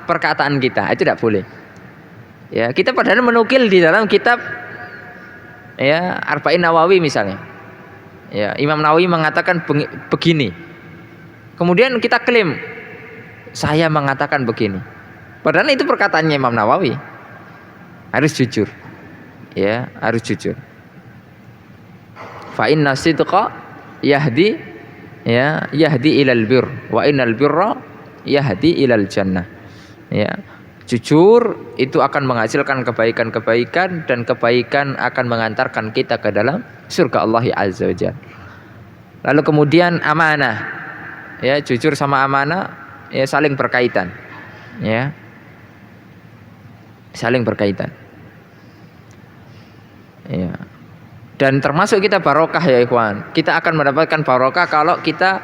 perkataan kita. Itu tidak boleh. Ya, kita padahal menukil di dalam kitab ya Arba'in Nawawi misalnya. Ya, Imam Nawawi mengatakan begini. Kemudian kita klaim saya mengatakan begini. Padahal itu perkataannya Imam Nawawi. Harus jujur. Ya, harus jujur. Fa inna sidqa yahdi ilal birr wa innal birra yahdi ilal jannah. Ya. Jujur itu akan menghasilkan kebaikan-kebaikan dan kebaikan akan mengantarkan kita ke dalam surga Allah Azza wa Jalla. Lalu kemudian amanah. Ya, jujur sama amanah ya saling berkaitan. Ya. Saling berkaitan. Ya. Dan termasuk kita barokah ya ikhwan. Kita akan mendapatkan barokah kalau kita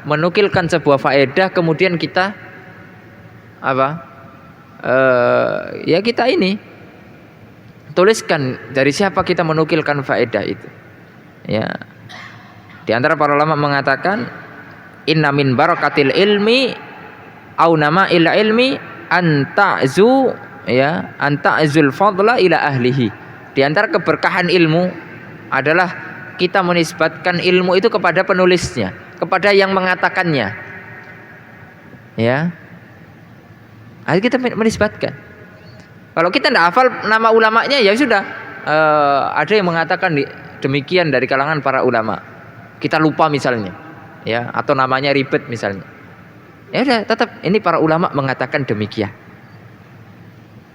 menukilkan sebuah faedah kemudian kita ya kita ini tuliskan dari siapa kita menukilkan faedah itu. Ya. Di antara para ulama mengatakan inna min barakatil ilmi au nama illa ilmi anta'zu ya, anta'zul fadla ila ahlihi. Di antara keberkahan ilmu adalah kita menisbatkan ilmu itu kepada penulisnya, kepada yang mengatakannya. Ya. Ayo kita menisbatkan. Kalau kita tidak hafal nama ulamanya ya sudah. Ada yang mengatakan demikian dari kalangan para ulama. Kita lupa misalnya, ya, atau namanya ribet misalnya. Ya udah, tetap ini para ulama mengatakan demikian.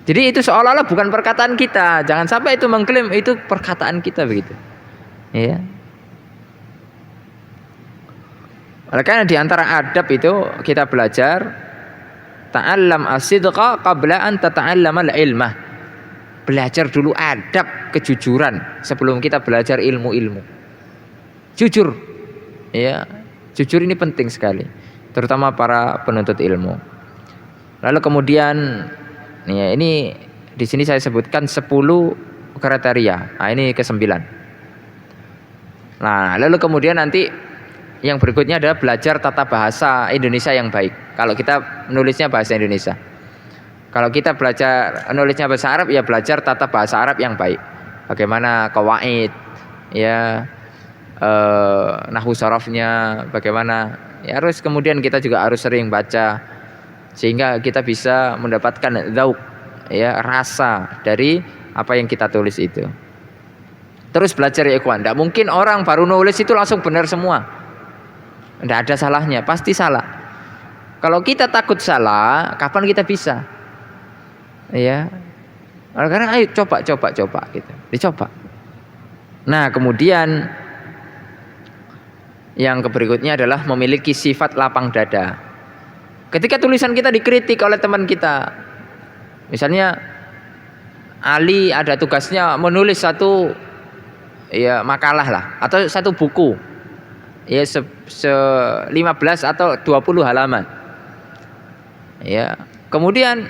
Jadi itu seolah-olah bukan perkataan kita. Jangan sampai itu mengklaim itu perkataan kita begitu. Ya. Oleh karena di antara adab itu kita belajar ta'allam as-sidqa qabla an tata'allama al-ilmah. Belajar dulu adab kejujuran sebelum kita belajar ilmu-ilmu. Jujur. Ya, jujur ini penting sekali, terutama para penuntut ilmu. Lalu kemudian ya, ini di sini saya sebutkan 10 kriteria. Nah, ini ke-9. Nah, lalu kemudian nanti yang berikutnya adalah belajar tata bahasa Indonesia yang baik. Kalau kita menulisnya bahasa Indonesia. Kalau kita belajar nulisnya bahasa Arab, ya belajar tata bahasa Arab yang baik. Bagaimana qawaid, ya, nahwu sharafnya, bagaimana. Ya harus kemudian kita juga harus sering baca sehingga kita bisa mendapatkan dzauq, ya, rasa dari apa yang kita tulis itu. Terus belajar ya ikhwan. Tidak mungkin orang baru nulis itu langsung benar semua. Tidak ada salahnya, pasti salah. Kalau kita takut salah, kapan kita bisa? Ya. Karena ayo coba gitu. Dicoba. Nah, kemudian yang berikutnya adalah memiliki sifat lapang dada. Ketika tulisan kita dikritik oleh teman kita, misalnya Ali ada tugasnya menulis satu ya makalah lah atau satu buku ya 15 atau 20 halaman. Ya, kemudian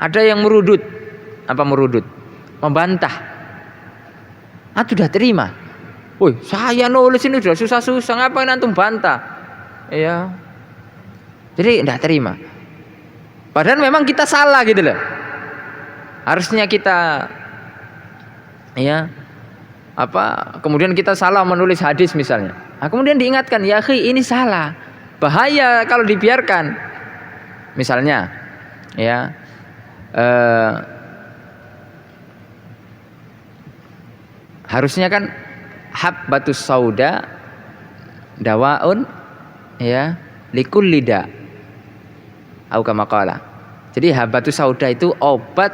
ada yang merudut. Apa merudut? Membantah. Sudah terima. Woi, saya nulis ini sudah susah-susah, ngapain antum bantah? Ya. Jadi tidak terima. Padahal memang kita salah gitu loh. Harusnya kita ya kemudian kita salah menulis hadis misalnya. Nah, kemudian diingatkan, ya akhi, ini salah. Bahaya kalau dibiarkan. Misalnya ya harusnya kan habbatus sauda dawaun ya likulli da au kama qala. Jadi habbatus sauda itu obat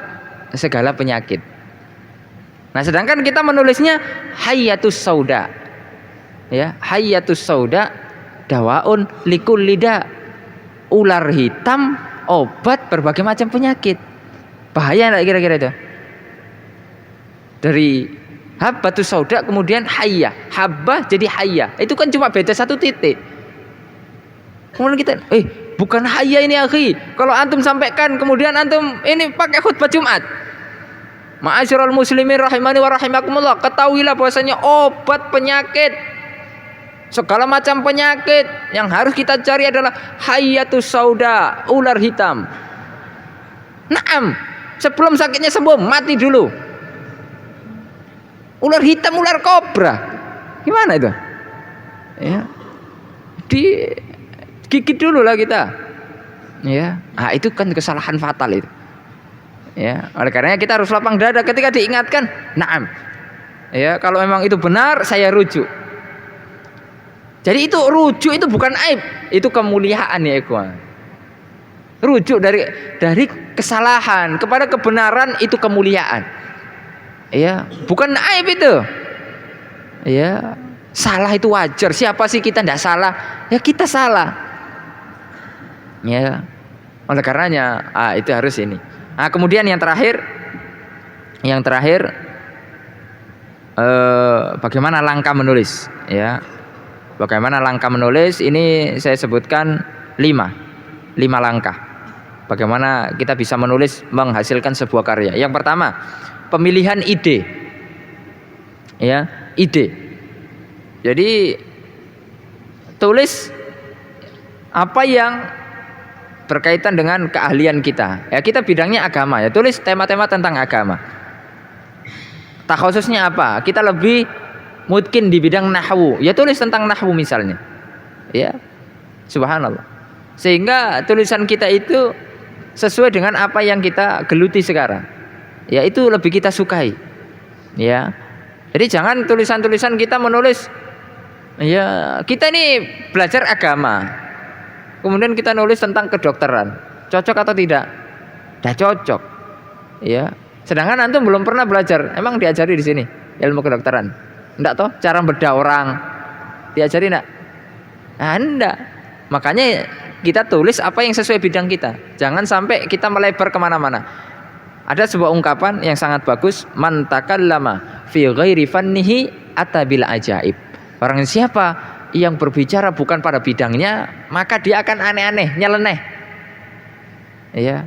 segala penyakit. Nah, sedangkan kita menulisnya hayyatus sauda. Ya, hayyatus sauda dawaun likulli da. Ular hitam obat berbagai macam penyakit. Bahaya enggak kira-kira itu? Dari habbatus sauda kemudian hayya, habbah jadi hayya. Itu kan cuma beda satu titik. Kemudian kita, bukan hayya ini akhi. Kalau antum sampaikan kemudian antum ini pakai khutbah Jumat. Ma'asyiral muslimin rahimani wa rahimakumullah, ketahuilah bahwasanya obat penyakit segala macam penyakit yang harus kita cari adalah hayyatus sauda, ular hitam. Naam, sebelum sakitnya sembuh mati dulu. Ular hitam, ular kobra. Gimana itu? Ya. Digigit dulu lah kita. Ya. Nah, itu kan kesalahan fatal itu. Ya, oleh karenanya kita harus lapang dada ketika diingatkan. Naam. Ya, kalau memang itu benar saya rujuk. Jadi itu rujuk itu bukan aib, itu kemuliaan ya ikhwan. Rujuk dari kesalahan kepada kebenaran itu kemuliaan. Ya, bukan aib itu. Ya, salah itu wajar. Siapa sih kita tidak salah? Ya kita salah. Ya, oleh karenanya itu harus ini. Nah, kemudian yang terakhir, bagaimana langkah menulis? Ya, bagaimana langkah menulis? Ini saya sebutkan 5 langkah. Bagaimana kita bisa menulis menghasilkan sebuah karya? Yang pertama, pemilihan ide. Ya, ide. Jadi tulis apa yang berkaitan dengan keahlian kita. Ya kita bidangnya agama, ya tulis tema-tema tentang agama. Takhususnya apa? Kita lebih mungkin di bidang nahwu, ya tulis tentang nahwu misalnya. Ya. Subhanallah. Sehingga tulisan kita itu sesuai dengan apa yang kita geluti sekarang. Ya itu lebih kita sukai. Ya. Jadi jangan tulisan-tulisan kita menulis ya kita ini belajar agama. Kemudian kita nulis tentang kedokteran. Cocok atau tidak? Dah cocok. Ya. Sedangkan antum belum pernah belajar. Emang diajari di sini ilmu kedokteran? Enggak toh? Cara bedah orang diajari enggak? Nah, enggak. Makanya kita tulis apa yang sesuai bidang kita. Jangan sampai kita melebar kemana-mana. Ada sebuah ungkapan yang sangat bagus. Man takallama fi ghairi fannihi atabil ajaib. Orang siapa yang berbicara bukan pada bidangnya, maka dia akan aneh-aneh, nyeleneh. Ya,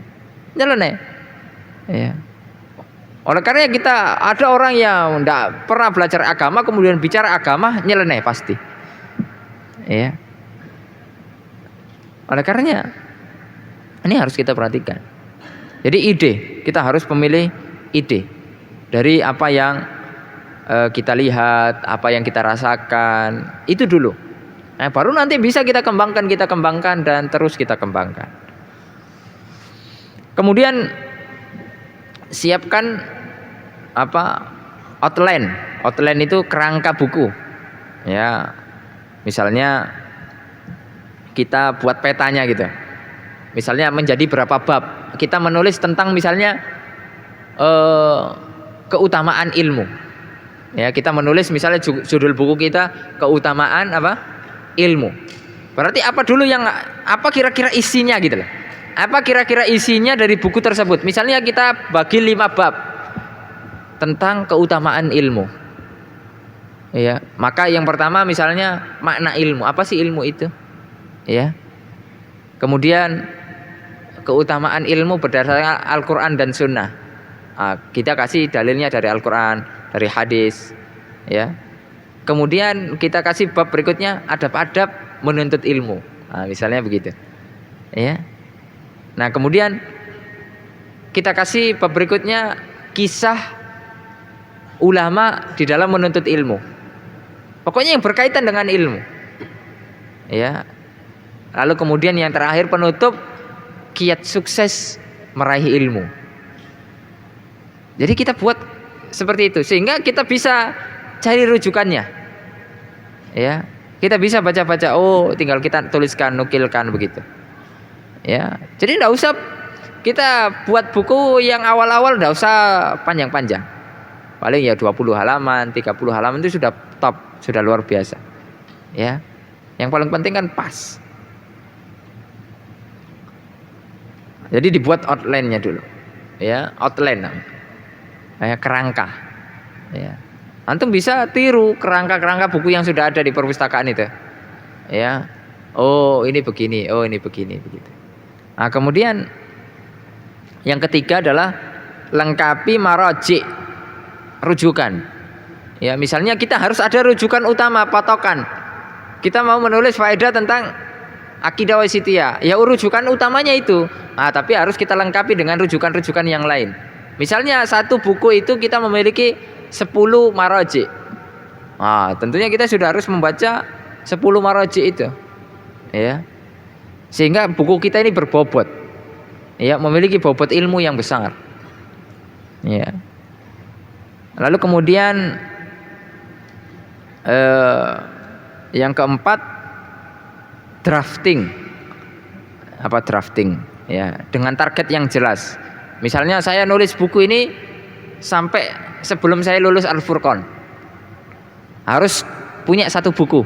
nyeleneh. Ya. Oleh karena kita ada orang yang tidak pernah belajar agama kemudian bicara agama nyeleneh pasti. Ya. Oleh karenanya ini harus kita perhatikan. Jadi ide, kita harus memilih ide dari apa yang kita lihat, apa yang kita rasakan, itu dulu. Nah, baru nanti bisa kita kembangkan dan terus kita kembangkan. Kemudian siapkan outline. Outline itu kerangka buku. Ya. Misalnya kita buat petanya gitu. Misalnya menjadi berapa bab. Kita menulis tentang misalnya keutamaan ilmu. Ya, kita menulis misalnya judul buku kita keutamaan ilmu. Berarti apa dulu yang apa kira-kira isinya gitu loh. Apa kira-kira isinya dari buku tersebut? Misalnya kita bagi 5 bab tentang keutamaan ilmu. Ya, maka yang pertama misalnya makna ilmu. Apa sih ilmu itu? Ya. Kemudian keutamaan ilmu berdasarkan Al-Qur'an dan Sunnah. Kita kasih dalilnya dari Al-Qur'an, dari hadis, ya. Kemudian kita kasih bab berikutnya adab-adab menuntut ilmu. Misalnya begitu. Ya. Nah, kemudian kita kasih bab berikutnya kisah ulama di dalam menuntut ilmu. Pokoknya yang berkaitan dengan ilmu. Ya. Lalu kemudian yang terakhir penutup kiat sukses meraih ilmu. Jadi kita buat seperti itu sehingga kita bisa cari rujukannya. Ya, kita bisa baca-baca, oh tinggal kita tuliskan, nukilkan begitu. Ya. Jadi enggak usah kita buat buku yang awal-awal enggak usah panjang-panjang. Paling ya 20 halaman, 30 halaman itu sudah top, sudah luar biasa. Ya. Yang paling penting kan pas. Jadi dibuat outline-nya dulu. Ya, outline namanya. Kayak kerangka. Ya. Antum bisa tiru kerangka-kerangka buku yang sudah ada di perpustakaan itu. Ya. Oh, ini begini, oh ini begini begitu. Nah, kemudian yang ketiga adalah lengkapi maraji, rujukan. Ya, misalnya kita harus ada rujukan utama, patokan. Kita mau menulis faedah tentang akidah wasitiyah. Ya, rujukan utamanya itu. Tapi harus kita lengkapi dengan rujukan-rujukan yang lain. Misalnya satu buku itu kita memiliki 10 maraji. Tentunya kita sudah harus membaca 10 maraji itu. Ya. Sehingga buku kita ini berbobot. Ya, memiliki bobot ilmu yang besar. Ya. Lalu kemudian yang keempat drafting. Apa drafting? Ya, dengan target yang jelas. Misalnya saya nulis buku ini sampai sebelum saya lulus Al-Furqan. Harus punya satu buku.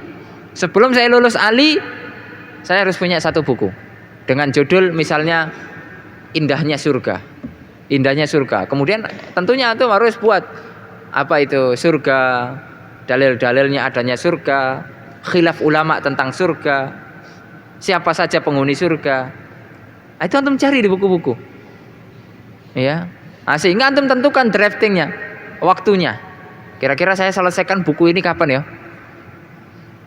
Sebelum saya lulus Ali, saya harus punya satu buku. Dengan judul misalnya Indahnya Surga. Indahnya Surga. Kemudian tentunya itu harus buat apa itu surga, dalil-dalilnya adanya surga, khilaf ulama tentang surga, siapa saja penghuni surga. Itu antum cari di buku-buku. Ya. Sehingga antum tentukan draftingnya, waktunya. Kira-kira saya selesaikan buku ini kapan ya?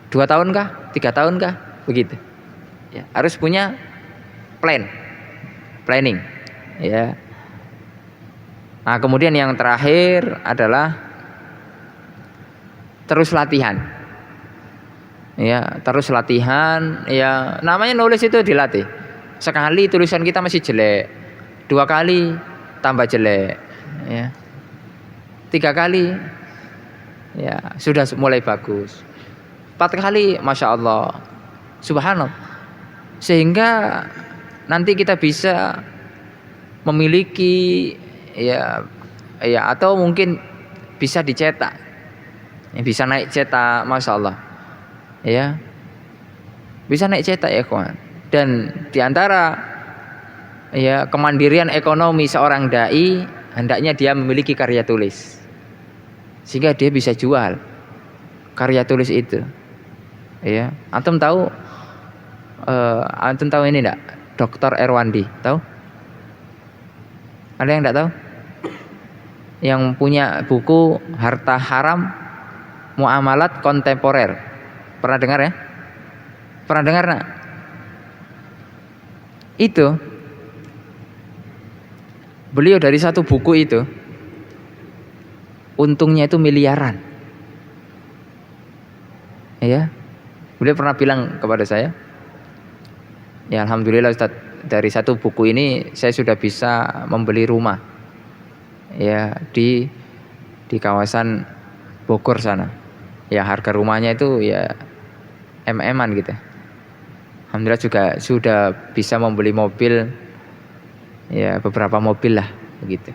2 tahun kah? 3 tahun kah? Begitu. Ya, harus punya planning, ya. Nah, kemudian yang terakhir adalah terus latihan. Ya, terus latihan, ya namanya nulis itu dilatih. Sekali tulisan kita masih jelek, 2 kali tambah jelek, ya. 3 kali ya sudah mulai bagus. 4 kali Masya Allah, Subhanallah. Sehingga nanti kita bisa memiliki ya atau mungkin bisa dicetak, ya, bisa naik cetak, Masya Allah, ya bisa naik cetak ya kawan. Dan diantara ya kemandirian ekonomi seorang dai hendaknya dia memiliki karya tulis, sehingga dia bisa jual karya tulis itu, ya. Antum tahu ini enggak, Dr. Erwandi, tahu? Ada yang enggak tahu? Yang punya buku Harta Haram Muamalat Kontemporer. Pernah dengar ya? Pernah dengar nak? Itu beliau dari satu buku itu untungnya itu miliaran. Ya. Beliau pernah bilang kepada saya, ya alhamdulillah Ustaz, dari satu buku ini saya sudah bisa membeli rumah, ya di kawasan Bogor sana. Ya harga rumahnya itu ya MM-an gitu. Alhamdulillah juga sudah bisa membeli mobil, ya beberapa mobil lah begitu.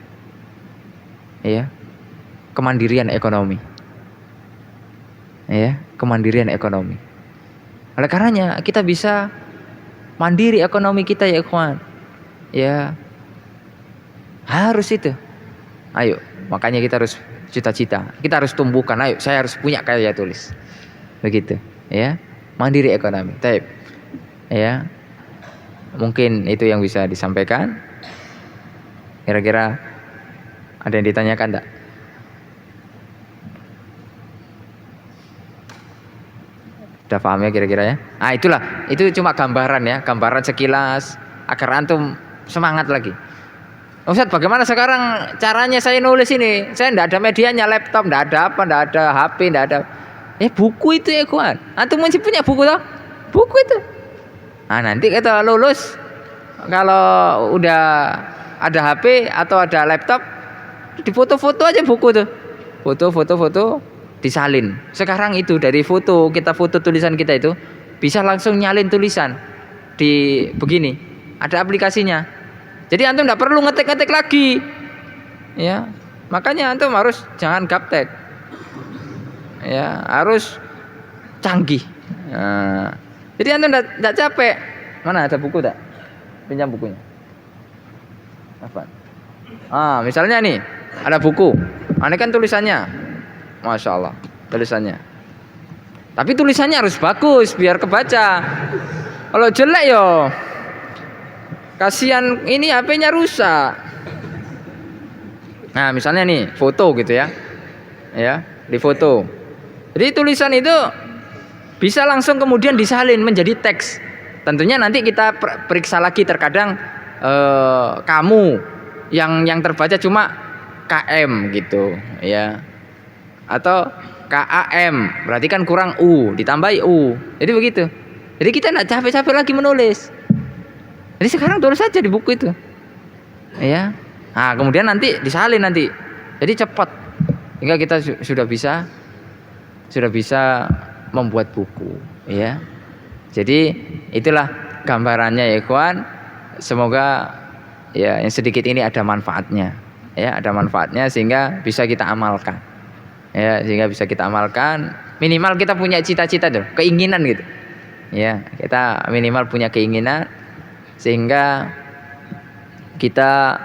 Ya, kemandirian ekonomi. Ya, kemandirian ekonomi. Oleh karenanya kita bisa mandiri ekonomi kita ya ikhwan. Ya, harus itu. Ayo, makanya kita harus cita-cita. Kita harus tumbuhkan. Ayo, saya harus punya karya tulis. Begitu, ya. Mandiri ekonomi. Taib. Ya, mungkin itu yang bisa disampaikan. Kira-kira ada yang ditanyakan enggak? Sudah paham ya kira-kira ya? Ah itulah, itu cuma gambaran ya, gambaran sekilas agar antum semangat lagi. Ustaz, bagaimana sekarang caranya saya nulis ini? Saya enggak ada medianya, laptop, enggak ada apa, enggak ada HP, enggak ada. Buku itu ya kawan. Antum masih punya buku toh? Buku itu. Nah nanti kita lulus, kalau udah ada HP atau ada laptop, difoto-foto aja buku tuh, foto, disalin. Sekarang itu dari foto, kita foto tulisan kita itu bisa langsung nyalin tulisan di begini, ada aplikasinya. Jadi antum tidak perlu ngetik-ngetik lagi, ya. Makanya antum harus jangan gaptek, ya harus canggih. Nah, jadi antum tidak capek. Mana ada buku tak? Pinjam bukunya. Apa? Misalnya nih ada buku, ini kan tulisannya, Masya Allah, tulisannya. Tapi tulisannya harus bagus biar kebaca. Kalau jelek yo, kasihan ini HP-nya rusak. Nah misalnya nih foto gitu ya, di foto. Jadi tulisan itu bisa langsung kemudian disalin menjadi teks. Tentunya nanti kita periksa lagi, terkadang kamu yang terbaca cuma KM gitu ya, atau KAM, berarti kan kurang U, ditambahi U. Jadi begitu. Jadi kita tidak capek-capek lagi menulis. Jadi sekarang tulis saja di buku itu, ya. Nah kemudian nanti disalin nanti, jadi cepat. Hingga kita sudah bisa membuat buku, ya. Jadi itulah gambarannya ya kawan. Semoga ya yang sedikit ini ada manfaatnya, ya ada manfaatnya sehingga bisa kita amalkan, ya sehingga bisa kita amalkan. Minimal kita punya cita-cita tuh, keinginan gitu, ya kita minimal punya keinginan sehingga kita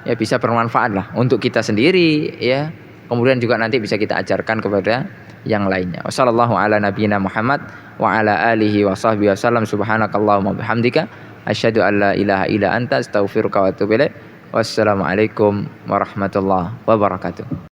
ya bisa bermanfaat lah untuk kita sendiri, ya kemudian juga nanti bisa kita ajarkan kepada yang lainnya. Wassallallahu ala nabiyyina Muhammad wa ala alihi wa sahbihi wasallam. Subhanakallahumma bihamdika asyhadu an la ilaha illa anta astaghfiruka wa atubu ilaik. Wassalamualaikum warahmatullahi wabarakatuh.